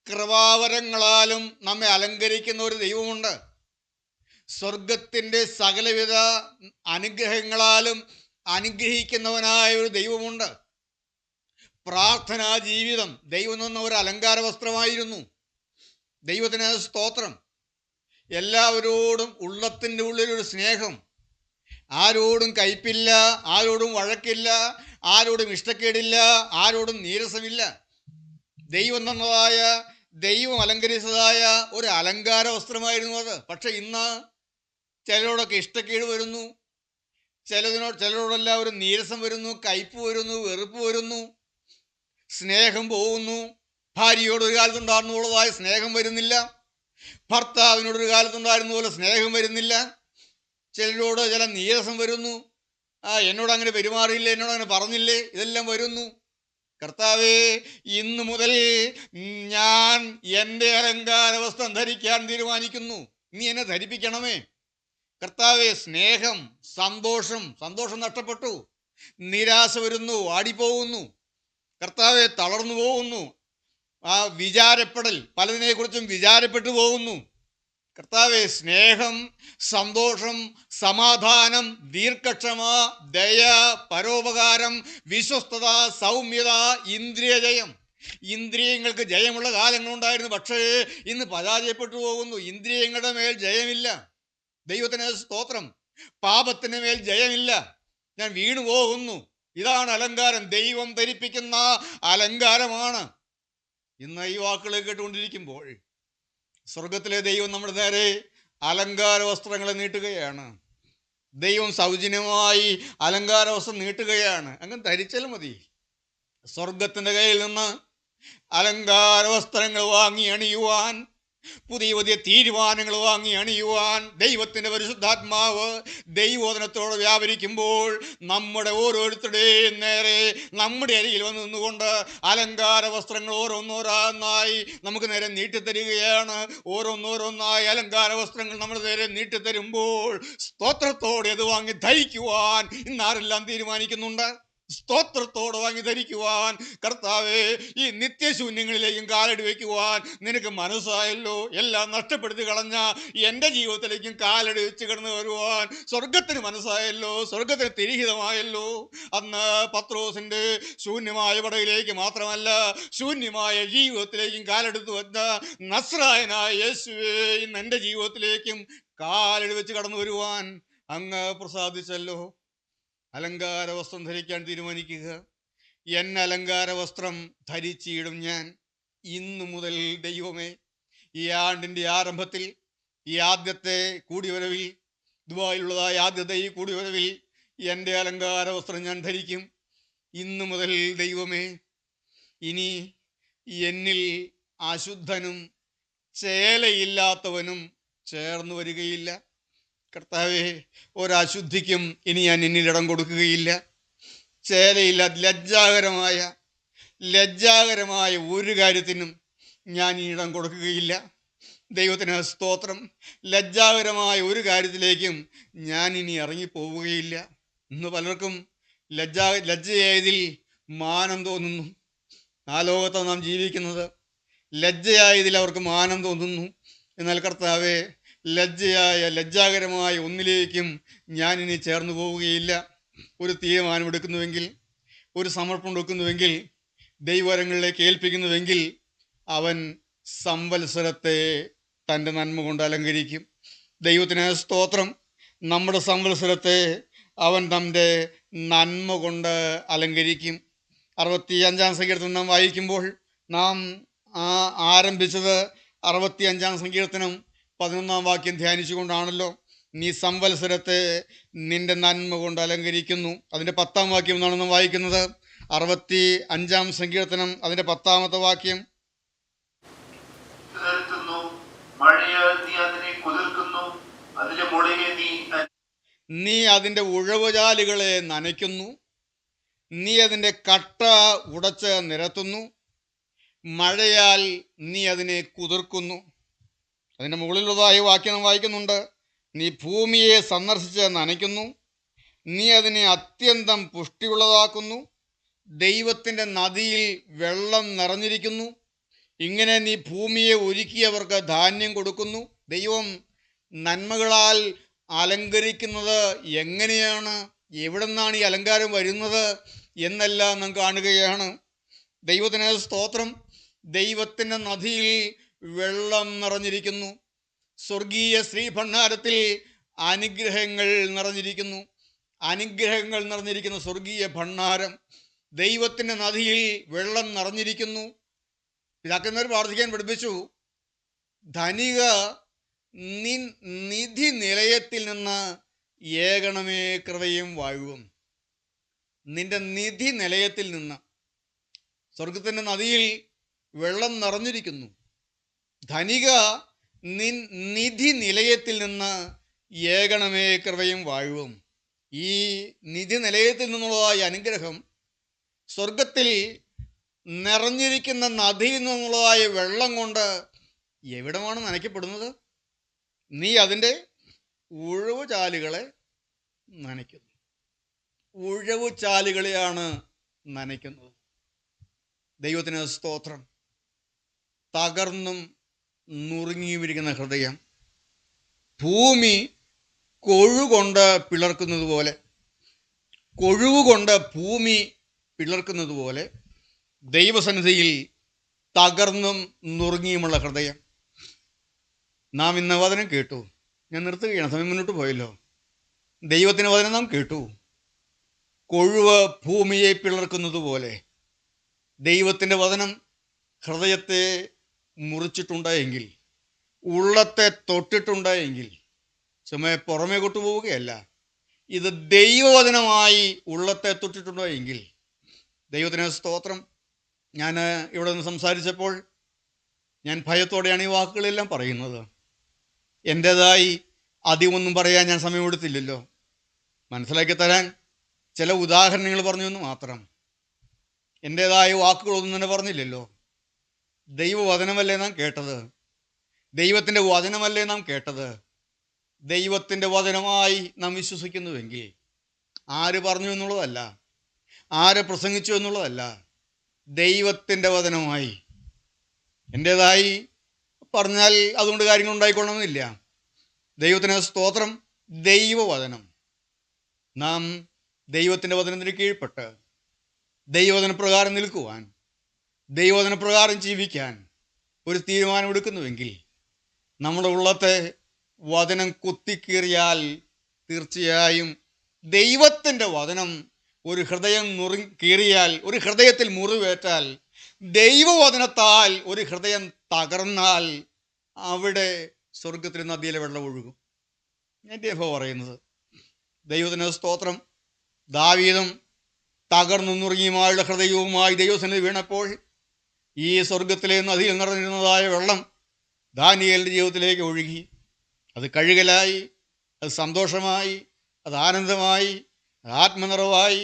കൃപാവരങ്ങളാലും നമ്മെ അലങ്കരിക്കുന്ന ഒരു ദൈവമുണ്ട്. സ്വർഗത്തിൻ്റെ സകലവിധ അനുഗ്രഹങ്ങളാലും അനുഗ്രഹിക്കുന്നവനായ ഒരു ദൈവമുണ്ട്. പ്രാർത്ഥനാ ജീവിതം ദൈവം തന്ന ഒരു അലങ്കാര വസ്ത്രമായിരുന്നു. ദൈവത്തിന് സ്തോത്രം. എല്ലാവരോടും ഉള്ളത്തിൻ്റെ ഉള്ളിലൊരു സ്നേഹം, ആരോടും കയ്പില്ല, ആരോടും വഴക്കില്ല, ആരോടും ഇഷ്ടക്കേടില്ല, ആരോടും നീരസമില്ല. ദൈവം തന്നതായ, ദൈവം അലങ്കരിച്ചതായ ഒരു അലങ്കാര വസ്ത്രമായിരുന്നു അത്. പക്ഷെ ഇന്ന് ചിലരോടൊക്കെ ഇഷ്ടക്കേട് വരുന്നു, ചിലരോടെല്ലാം ഒരു നീരസം വരുന്നു, കയ്പ് വരുന്നു, വെറുപ്പ് വരുന്നു, സ്നേഹം പോകുന്നു. ഭാര്യയോട് ഒരു കാലത്തുണ്ടായിരുന്നതുള്ളതായ സ്നേഹം വരുന്നില്ല, ഭർത്താവിനോടൊരു കാലത്തുണ്ടായിരുന്ന പോലെ സ്നേഹം വരുന്നില്ല. ചിലരോട് ചില നീരസം വരുന്നു. എന്നോട് അങ്ങനെ പെരുമാറിയില്ലേ, എന്നോട് അങ്ങനെ പറഞ്ഞില്ലേ, ഇതെല്ലാം വരുന്നു. കർത്താവേ, ഇന്നു മുതൽ ഞാൻ എൻ്റെ അലങ്കാര വസ്ത്രം ധരിക്കാൻ തീരുമാനിക്കുന്നു. നീ എന്നെ ധരിപ്പിക്കണമേ. കർത്താവേ, സ്നേഹം, സന്തോഷം നഷ്ടപ്പെട്ടു. നിരാശ വരുന്നു, ആടിപ്പോകുന്നു. കർത്താവേ, തളർന്നു പോകുന്നു. വിചാരപ്പെടൽ, പലതിനെക്കുറിച്ചും വിചാരപ്പെട്ടു പോകുന്നു. കർത്താവേ, സ്നേഹം, സന്തോഷം, സമാധാനം, ദീർഘക്ഷമ, ദയ, പരോപകാരം, വിശ്വസ്തത, സൗമ്യത, ഇന്ദ്രിയജയം. ഇന്ദ്രിയങ്ങൾക്ക് ജയമുള്ള കാലങ്ങളുണ്ടായിരുന്നു, പക്ഷേ ഇന്ന് പരാജയപ്പെട്ടു പോകുന്നു. ഇന്ദ്രിയങ്ങളുടെ മേൽ ജയമില്ല. ദൈവത്തിന് സ്തോത്രം. പാപത്തിന് മേൽ ജയമില്ല. ഞാൻ വീണു പോകുന്നു. ഇതാണ് അലങ്കാരം. ദൈവം ധരിപ്പിക്കുന്ന അലങ്കാരമാണ്. ഇന്ന് ഈ വാക്കുകൾ കേട്ടുകൊണ്ടിരിക്കുമ്പോൾ സ്വർഗത്തിലെ ദൈവം നമ്മുടെ നേരെ അലങ്കാര വസ്ത്രങ്ങളെ നീട്ടുകയാണ്. ദൈവം സൗജന്യമായി അലങ്കാര വസ്ത്രം നീട്ടുകയാണ്. അങ്ങനെ ധരിച്ചാൽ മതി. സ്വർഗത്തിൻ്റെ കയ്യിൽ നിന്ന് അലങ്കാര വസ്ത്രങ്ങൾ വാങ്ങി അണിയുവാൻ പുതിയ പുതിയ തീരുമാനങ്ങൾ വാങ്ങി അണിയുവാൻ ദൈവത്തിൻ്റെ പരിശുദ്ധാത്മാവ് ദൈവോധനത്തോടെ വ്യാപരിക്കുമ്പോൾ നമ്മുടെ ഓരോരുത്തരുടെയും നേരെ നമ്മുടെ അരികിൽ വന്ന് നിന്നുകൊണ്ട് അലങ്കാര വസ്ത്രങ്ങൾ ഓരോന്നോരോന്നായി നമുക്ക് നേരെ നീട്ടിത്തരികയാണ്. ഓരോന്നോരോന്നായി അലങ്കാര വസ്ത്രങ്ങൾ നമ്മുടെ നേരെ നീട്ടിത്തരുമ്പോൾ സ്തോത്രത്തോടെ അത് വാങ്ങി ധരിക്കുവാൻ ഇന്നാരെല്ലാം തീരുമാനിക്കുന്നുണ്ട്. സ്തോത്രത്തോടെ വാങ്ങി ധരിക്കുവാൻ കർത്താവേ, ഈ നിത്യശൂന്യങ്ങളിലേക്കും കാലടി വയ്ക്കുവാൻ നിനക്ക് മനസ്സായല്ലോ. എല്ലാം നഷ്ടപ്പെടുത്തി കളഞ്ഞ എൻ്റെ ജീവിതത്തിലേക്കും കാലടി വെച്ച് കിടന്ന് വരുവാൻ സ്വർഗത്തിന് മനസ്സായല്ലോ, സ്വർഗത്തിന് തിരിഹിതമായല്ലോ. അന്ന് പത്രോസിൻ്റെ ശൂന്യമായ പടകിലേക്ക് മാത്രമല്ല, ശൂന്യമായ ജീവിതത്തിലേക്കും കാലെടുത്ത് വന്ന നസ്രായനായ യേശുവേ, ഇന്ന് എൻ്റെ ജീവിതത്തിലേക്കും കാലടി വെച്ച് കടന്നു വരുവാൻ അങ്ങ് പ്രസാദിച്ചല്ലോ. അലങ്കാര വസ്ത്രം ധരിക്കാൻ തീരുമാനിക്കുക. എന്നെ അലങ്കാര വസ്ത്രം ധരിച്ചിടും ഞാൻ ഇന്നു മുതൽ. ദൈവമേ, ഈ ആണ്ടിൻ്റെ ആരംഭത്തിൽ, ഈ ആദ്യത്തെ കൂടിവരവിൽ, ദുബായിലുള്ളതായ ആദ്യത്തെ ഈ കൂടിവരവിൽ എൻ്റെ അലങ്കാര വസ്ത്രം ഞാൻ ധരിക്കും ഇന്നു മുതൽ. ദൈവമേ, ഇനി എന്നിൽ അശുദ്ധനും ചേലയില്ലാത്തവനും ചേർന്ന് വരികയില്ല. കർത്താവേ, ഒരശുദ്ധിക്കും ഇനി ഞാൻ എന്നിലിടം കൊടുക്കുകയില്ല. ചേലയില്ലാത്ത ലജ്ജാകരമായ ഒരു കാര്യത്തിനും ഞാൻ ഇടം കൊടുക്കുകയില്ല. ദൈവത്തിന് സ്തോത്രം. ലജ്ജാകരമായ ഒരു കാര്യത്തിലേക്കും ഞാൻ ഇനി ഇറങ്ങിപ്പോവുകയില്ല. ഇന്ന് പലർക്കും ലജ്ജയായതിൽ മാനം തോന്നുന്നു. ആ ലോകത്താണ് നാം ജീവിക്കുന്നത്. ലജ്ജയായതിൽ അവർക്ക് മാനം തോന്നുന്നു. എന്നാൽ കർത്താവേ, ലജ്ജാകരമായ ഒന്നിലേക്കും ഞാനിനി ചേർന്ന് പോവുകയില്ല. ഒരു തീരുമാനമെടുക്കുന്നുവെങ്കിൽ, ഒരു സമർപ്പണം എടുക്കുന്നുവെങ്കിൽ, ദൈവവരങ്ങളിലേക്ക് ഏൽപ്പിക്കുന്നുവെങ്കിൽ അവൻ സംവത്സരത്തെ തൻ്റെ നന്മ കൊണ്ട് അലങ്കരിക്കും. ദൈവത്തിന് സ്തോത്രം. നമ്മുടെ സംവത്സരത്തെ അവൻ തൻ്റെ നന്മ കൊണ്ട് അലങ്കരിക്കും. 65-ാം സങ്കീർത്തനം നാം വായിക്കുമ്പോൾ നാം ആരംഭിച്ചത് 65-ാം സങ്കീർത്തനം 11-ാം വാക്യം ധ്യാനിച്ചുകൊണ്ടാണല്ലോ. നീ സംവത്സരത്തെ നിന്റെ നന്മ കൊണ്ട് അലങ്കരിക്കുന്നു. അതിൻ്റെ 10-ാം വാക്യം എന്നാണ് നാം വായിക്കുന്നത്. 65-ാം സങ്കീർത്തനം അതിൻ്റെ 10-ാമത്തെ വാക്യം. നീ അതിൻ്റെ ഉഴവുചാലുകളെ നനയ്ക്കുന്നു, നീ അതിൻ്റെ കട്ട ഉടച്ച് നിരത്തുന്നു, മഴയാൽ നീ അതിനെ കുതിർക്കുന്നു. അതിൻ്റെ മുകളിലുള്ളതായ വാക്യം വായിക്കുന്നുണ്ട്. നീ ഭൂമിയെ സന്ദർശിച്ച് നനയ്ക്കുന്നു, നീ അതിനെ അത്യന്തം പുഷ്ടിയുള്ളതാക്കുന്നു, ദൈവത്തിൻ്റെ നദിയിൽ വെള്ളം നിറഞ്ഞിരിക്കുന്നു. ഇങ്ങനെ നീ ഭൂമിയെ ഒരുക്കിയവർക്ക് ധാന്യം കൊടുക്കുന്നു. ദൈവം നന്മകളാൽ അലങ്കരിക്കുന്നത് എങ്ങനെയാണ്, എവിടെ നിന്നാണ് ഈ അലങ്കാരം വരുന്നത് എന്നെല്ലാം നാം കാണുകയാണ്. ദൈവത്തിന് സ്തോത്രം. ദൈവത്തിൻ്റെ നദിയിൽ വെള്ളം നിറഞ്ഞിരിക്കുന്നു. സ്വർഗീയ ശ്രീഭണ്ഡാരത്തിൽ അനുഗ്രഹങ്ങൾ നിറഞ്ഞിരിക്കുന്നു. അനുഗ്രഹങ്ങൾ നിറഞ്ഞിരിക്കുന്ന സ്വർഗീയ ഭണ്ഡാരം. ദൈവത്തിൻ്റെ നദിയിൽ വെള്ളം നിറഞ്ഞിരിക്കുന്നു. പിതാക്കന്മാർ പ്രാർത്ഥിക്കാൻ പഠിപ്പിച്ചു, ധനിക നിധി നിലയത്തിൽ നിന്ന് ഏകണമേ കൃപയും വാഴുവും. നിന്റെ നിധി നിലയത്തിൽ നിന്ന്, സ്വർഗത്തിൻ്റെ നദിയിൽ വെള്ളം നിറഞ്ഞിരിക്കുന്നു. ധനിക നിധി നിലയത്തിൽ നിന്ന് ഏകണമേ കൃപയും വാഴുവും. ഈ നിധി നിലയത്തിൽ നിന്നുള്ളതായ അനുഗ്രഹം സ്വർഗത്തിൽ നിറഞ്ഞിരിക്കുന്ന നദിയിൽ നിന്നുള്ളതായ വെള്ളം കൊണ്ട് എവിടമാണ് നനയ്ക്കപ്പെടുന്നത്? നീ അതിൻ്റെ ഉഴവുചാലുകളെ നനയ്ക്കുന്നു. ഉഴവുചാലുകളെയാണ് നനയ്ക്കുന്നത്. ദൈവത്തിന് സ്തോത്രം. തകർന്നും നുറുങ്ങിയിരിക്കുന്ന ഹൃദയം ഭൂമി കൊഴുകൊണ്ട് പിളർക്കുന്നത് പോലെ, കൊഴുവുകൊണ്ട് ഭൂമി പിളർക്കുന്നത് പോലെ ദൈവസന്നിധിയിൽ തകർന്നും നുറുങ്ങിയുമുള്ള ഹൃദയം. നാം ഇന്ന് വചനം കേട്ടു. ഞാൻ നിർത്തുകയാണ്, സമയം മുന്നോട്ട് പോയല്ലോ. ദൈവത്തിൻ്റെ വചനം നാം കേട്ടു. കൊഴുവ് ഭൂമിയെ പിളർക്കുന്നത് പോലെ ദൈവത്തിൻ്റെ വചനം ഹൃദയത്തെ മുറിച്ചിട്ടുണ്ടായെങ്കിൽ, ഉള്ളത്തെ തൊട്ടിട്ടുണ്ടായെങ്കിൽ, പുറമേ കൊണ്ടുപോവുകയല്ല, ഇത് ദൈവവചനമായി ഉള്ളത്തെ തൊട്ടിട്ടുണ്ടായെങ്കിൽ, ദൈവത്തിന് സ്തോത്രം. ഞാൻ ഇവിടെ നിന്ന് സംസാരിച്ചപ്പോൾ ഞാൻ ഭയത്തോടെയാണ് ഈ വാക്കുകളെല്ലാം പറയുന്നത്. എൻ്റേതായി അധികമൊന്നും പറയാൻ ഞാൻ സമയമെടുത്തില്ലല്ലോ. മനസ്സിലാക്കി തരാൻ ചില ഉദാഹരണങ്ങൾ പറഞ്ഞു എന്ന് മാത്രം. എൻ്റേതായ വാക്കുകളൊന്നും തന്നെ പറഞ്ഞില്ലല്ലോ. ദൈവവചനമല്ലേ നാം കേട്ടത്? ദൈവത്തിൻ്റെ വചനമല്ലേ നാം കേട്ടത്? ദൈവത്തിൻ്റെ വചനമായി നാം വിശ്വസിക്കുന്നുവെങ്കിൽ ആര് പറഞ്ഞു എന്നുള്ളതല്ല, ആര് പ്രസംഗിച്ചു എന്നുള്ളതല്ല, ദൈവത്തിൻ്റെ വചനമായി. എൻ്റേതായി പറഞ്ഞാൽ അതുകൊണ്ട് കാര്യങ്ങൾ ഉണ്ടായിക്കൊള്ളണമെന്നില്ല. ദൈവത്തിന് സ്തോത്രം. ദൈവവചനം, നാം ദൈവത്തിൻ്റെ വചനത്തിന് കീഴ്പ്പെട്ട് ദൈവവചനപ്രകാരം നിൽക്കുവാൻ, ദൈവവചനപ്രകാരം ജീവിക്കാൻ ഒരു തീരുമാനമെടുക്കുന്നുവെങ്കിൽ നമ്മുടെ ഉള്ളത്തെ വചനം കുത്തിക്കീറിയാൽ തീർച്ചയായും ദൈവത്തിൻ്റെ വചനം ഒരു ഹൃദയം കീറിയാൽ, ഒരു ഹൃദയത്തിൽ മുറിവേറ്റാൽ, ദൈവവചനത്താൽ ഒരു ഹൃദയം തകർന്നാൽ അവിടെ സ്വർഗത്തിൽ നദിയിലെ വെള്ളം ഒഴുകും. എൻ്റെ അനുഭവം പറയുന്നത്. ദൈവത്തിന് സ്തോത്രം. ദാവീദും തകർന്നു നുറുങ്ങിയുമായുള്ള ഹൃദയവുമായി ദൈവസന്നിധി വീണപ്പോൾ ഈ സ്വർഗത്തിലെ നദിയിൽ നിറഞ്ഞിരുന്നതായ വെള്ളം ദാനിയേലിൻ്റെ ജീവിതത്തിലേക്ക് ഒഴുകി. അത് കഴുകലായി, അത് സന്തോഷമായി, അത് ആനന്ദമായി, അത് ആത്മനിറവായി.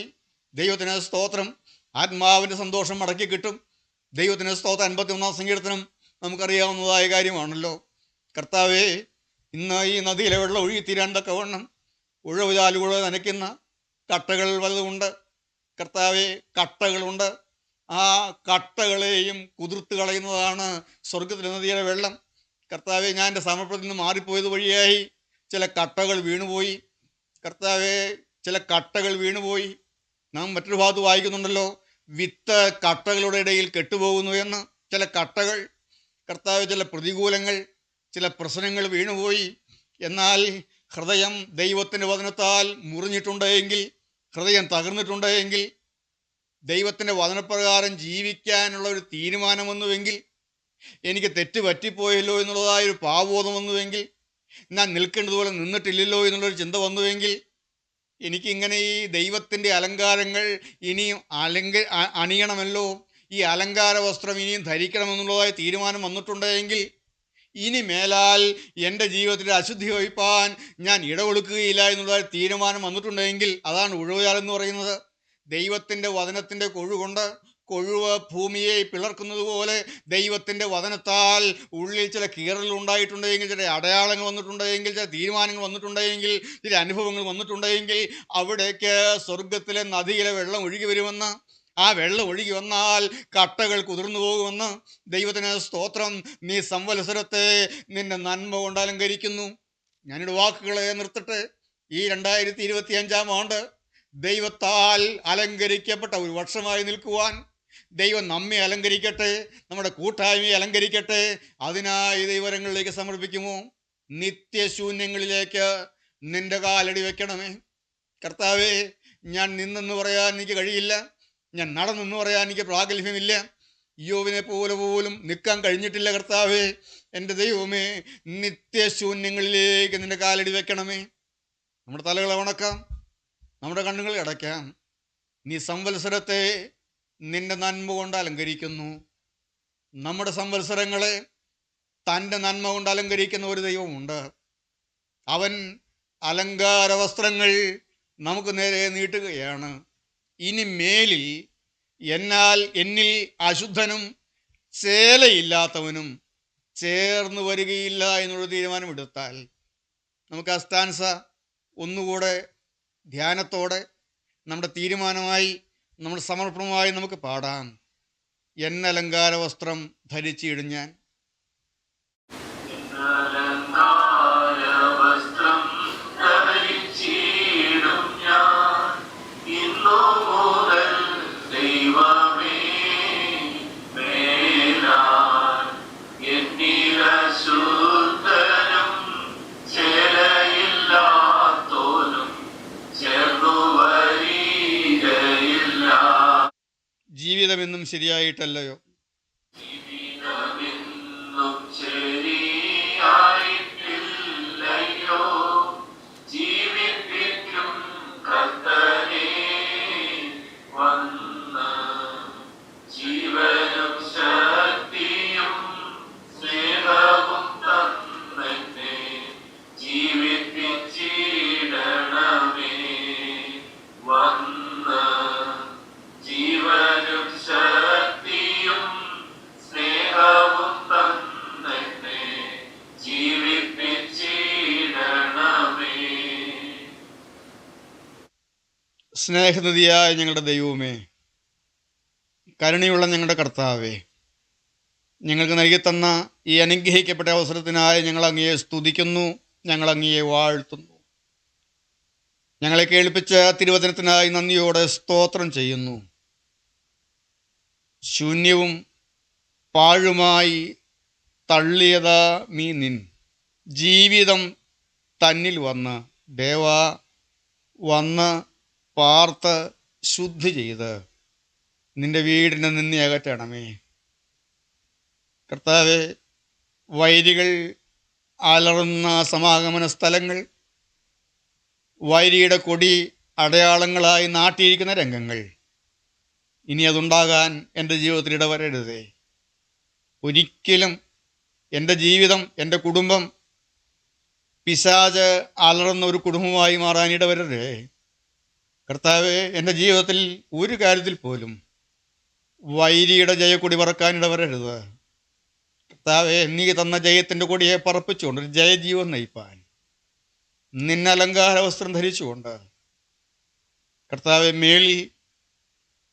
ദൈവത്തിന് സ്തോത്രം. ആത്മാവിൻ്റെ സന്തോഷം മടക്കി കിട്ടും. ദൈവത്തിന് സ്തോത്രം. 51-ാം സങ്കീർത്തനം നമുക്കറിയാവുന്നതായ കാര്യമാണല്ലോ. കർത്താവേ, ഇന്ന് ഈ നദിയിലെ വെള്ളം ഒഴുകിത്തീരാൻ തക്കവണ്ണം ഉഴവുചാലുകൾ നനയ്ക്കുന്ന കട്ടകൾ വലുതുണ്ട്. കർത്താവേ, കട്ടകളുണ്ട്. ആ കട്ടകളെയും കുതിർത്ത് കളയുന്നതാണ് സ്വർഗത്തിലെ നദിയിലെ വെള്ളം. കർത്താവെ, ഞാൻ എൻ്റെ സമർപ്പണത്തിൽ നിന്ന് മാറിപ്പോയത് വഴിയായി ചില കട്ടകൾ വീണുപോയി. കർത്താവെ, ചില കട്ടകൾ വീണുപോയി. നാം മറ്റൊരു ഭാഗത്ത് വായിക്കുന്നുണ്ടല്ലോ, വിത്ത് കട്ടകളുടെ ഇടയിൽ കെട്ടുപോകുന്നു എന്ന്. ചില കട്ടകൾ, കർത്താവ്, ചില പ്രതികൂലങ്ങൾ, ചില പ്രശ്നങ്ങൾ വീണുപോയി. എന്നാൽ ഹൃദയം ദൈവത്തിൻ്റെ വചനത്താൽ മുറിഞ്ഞിട്ടുണ്ടെങ്കിൽ, ഹൃദയം തകർന്നിട്ടുണ്ടെങ്കിൽ, ദൈവത്തിൻ്റെ വചനപ്രകാരം ജീവിക്കാനുള്ള ഒരു തീരുമാനം വന്നുവെങ്കിൽ, എനിക്ക് തെറ്റ് പറ്റിപ്പോയല്ലോ എന്നുള്ളതായൊരു പാവബോധം വന്നുവെങ്കിൽ, ഞാൻ നിൽക്കേണ്ടതുപോലെ നിന്നിട്ടില്ലല്ലോ എന്നുള്ളൊരു ചിന്ത വന്നുവെങ്കിൽ, എനിക്കിങ്ങനെ ഈ ദൈവത്തിൻ്റെ അലങ്കാരങ്ങൾ ഇനിയും അണിയണമല്ലോ, ഈ അലങ്കാര വസ്ത്രം ഇനിയും ധരിക്കണമെന്നുള്ളതായ തീരുമാനം വന്നിട്ടുണ്ടെങ്കിൽ, ഇനി മേലാൽ എൻ്റെ ജീവിതത്തിൽ അശുദ്ധി വഹിപ്പാൻ ഞാൻ ഇടകൊടുക്കുകയില്ല എന്നുള്ളതായ തീരുമാനം വന്നിട്ടുണ്ടെങ്കിൽ, അതാണ് ഉഴവുചാലെന്ന് പറയുന്നത്. ദൈവത്തിൻ്റെ വചനത്തിൻ്റെ കൊഴുകൊണ്ട് കൊഴുവ് ഭൂമിയെ പിളർക്കുന്നത് പോലെ ദൈവത്തിൻ്റെ വചനത്താൽ ഉള്ളിൽ ചില കീറൽ ഉണ്ടായിട്ടുണ്ടെങ്കിൽ, ചില അടയാളങ്ങൾ വന്നിട്ടുണ്ടെങ്കിൽ, ചില തീരുമാനങ്ങൾ വന്നിട്ടുണ്ടെങ്കിൽ, ചില അനുഭവങ്ങൾ വന്നിട്ടുണ്ടെങ്കിൽ, അവിടേക്ക് സ്വർഗത്തിലെ നദിയിലെ വെള്ളം ഒഴുകി വരുമെന്ന്. ആ വെള്ളം ഒഴുകി വന്നാൽ കട്ടകൾ കുതിർന്നു പോകുമെന്ന്. ദൈവത്തിന് സ്തോത്രം. നീ സംവത്സരത്തെ നിന്റെ നന്മ കൊണ്ട് അലങ്കരിക്കുന്നു. ഞാനിവിടെ വാക്കുകളെ നിർത്തട്ടെ. ഈ 2025 ആണ്ട് ദൈവത്താൽ അലങ്കരിക്കപ്പെട്ട ഒരു വർഷമായി നിൽക്കുവാൻ ദൈവം നമ്മെ അലങ്കരിക്കട്ടെ, നമ്മുടെ കൂട്ടായ്മയെ അലങ്കരിക്കട്ടെ. അതിനായി ദൈവരങ്ങളിലേക്ക് സമർപ്പിക്കുമോ? നിത്യശൂന്യങ്ങളിലേക്ക് നിന്റെ കാലടി വെക്കണമേ. കർത്താവേ, ഞാൻ നിന്നെന്ന് പറയാൻ എനിക്ക് കഴിയില്ല, ഞാൻ നടന്നെന്ന് പറയാൻ എനിക്ക് പ്രാഗൽഭ്യമില്ല, യോബിനെ പോലെ പോലും നിൽക്കാൻ കഴിഞ്ഞിട്ടില്ല. കർത്താവേ, എൻ്റെ ദൈവമേ, നിത്യശൂന്യങ്ങളിലേക്ക് നിന്റെ കാലടി വെക്കണമേ. നമ്മുടെ തലകളെ വണക്കാം, നമ്മുടെ കണ്ണുകൾ അടയ്ക്കാം. നീ സംവത്സരത്തെ നിന്റെ നന്മ കൊണ്ട് അലങ്കരിക്കുന്നു. നമ്മുടെ സംവത്സരങ്ങളെ തൻ്റെ നന്മ കൊണ്ട് അലങ്കരിക്കുന്ന ഒരു ദൈവമുണ്ട്. അവൻ അലങ്കാര വസ്ത്രങ്ങൾ നമുക്ക് നേരെ നീട്ടുകയാണ്. ഇനി മേലിൽ എന്നിൽ അശുദ്ധനും ചേലയില്ലാത്തവനും ചേർന്ന് വരികയില്ല എന്നുള്ള തീരുമാനമെടുത്താൽ നമുക്ക് ആ സ്റ്റാൻസ ഒന്നുകൂടെ ധ്യാനത്തോടെ നമ്മുടെ തീരുമാനമായി, നമ്മുടെ സമർപ്പണമായി നമുക്ക് പാടാം. എന്നലങ്കാര വസ്ത്രം ധരിച്ചിടും ഞാൻ. ജീവിതമെന്നും ശരിയായിട്ടല്ലയോ? സ്നേഹനിധിയായ ഞങ്ങളുടെ ദൈവമേ, കരുണയുള്ള ഞങ്ങളുടെ കർത്താവേ, ഞങ്ങൾക്ക് നൽകിത്തന്ന ഈ അനുഗ്രഹിക്കപ്പെട്ട അവസരത്തിനായി ഞങ്ങൾ അങ്ങയെ സ്തുതിക്കുന്നു, ഞങ്ങൾ അങ്ങയെ വാഴ്ത്തുന്നു. ഞങ്ങളെ കേൾപ്പിച്ച തിരുവചനത്തിനായി നന്ദിയോടെ സ്തോത്രം ചെയ്യുന്നു. ശൂന്യവും പാഴുമായി തള്ളിയതാ നിൻ ജീവിതം തന്നിൽ വന്ന് വന്ന് പാർത്ത് ശുദ്ധി ചെയ്ത് നിന്റെ വീടിനെ നിന്നെ അകറ്റണമേ. കർത്താവേ, വൈരികൾ അലറുന്ന സമാഗമന സ്ഥലങ്ങൾ, വൈരിയുടെ കൊടി അടയാളങ്ങളായി നാട്ടിയിരിക്കുന്ന രംഗങ്ങൾ, ഇനി അതുണ്ടാകാൻ എൻ്റെ ജീവിതത്തിൽ ഇടവരരുതേ. ഒരിക്കലും എൻ്റെ ജീവിതം, എൻ്റെ കുടുംബം പിശാച് അലറുന്ന ഒരു കുടുംബമായി മാറാൻ ഇടവരരുതേ. കർത്താവേ, എൻ്റെ ജീവിതത്തിൽ ഒരു കാര്യത്തിൽ പോലും വൈരിയുടെ ജയക്കൊടി പറക്കാൻ ഇടവരരുത്. കർത്താവേ, നീ തന്ന ജയത്തിൻ്റെ കൊടിയെ പറപ്പിച്ചുകൊണ്ട് ഒരു ജയജീവൻ നയിപ്പാൻ നിന്നലങ്കാര വസ്ത്രം ധരിച്ചുകൊണ്ട്, കർത്താവെ, മേളിൽ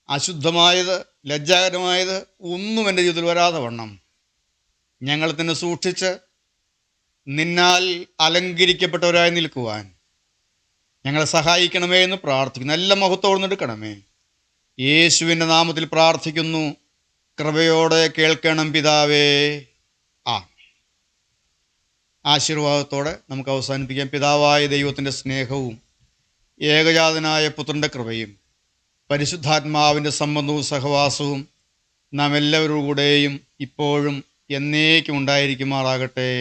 അശുദ്ധമായത്, ലജ്ജാകരമായത് ഒന്നും എൻ്റെ ജീവിതത്തിൽ വരാതെ വണ്ണം ഞങ്ങൾ തന്നെ സൂക്ഷിച്ച് നിന്നാൽ അലങ്കരിക്കപ്പെട്ടവരായി നിൽക്കുവാൻ ഞങ്ങളെ സഹായിക്കണമേ എന്ന് പ്രാർത്ഥിക്കുന്നു. നല്ല മഹത്വം എടുക്കണമേ. യേശുവിൻ്റെ നാമത്തിൽ പ്രാർത്ഥിക്കുന്നു. കൃപയോടെ കേൾക്കണം പിതാവേ. ആശീർവാദത്തോടെ നമുക്ക് അവസാനിപ്പിക്കാം. പിതാവായ ദൈവത്തിൻ്റെ സ്നേഹവും ഏകജാതനായ പുത്രൻ്റെ കൃപയും പരിശുദ്ധാത്മാവിൻ്റെ സംബന്ധവും സഹവാസവും നാം എല്ലാവരുടെ കൂടെയും ഇപ്പോഴും എന്നേക്കും ഉണ്ടായിരിക്കുമാറാകട്ടെ.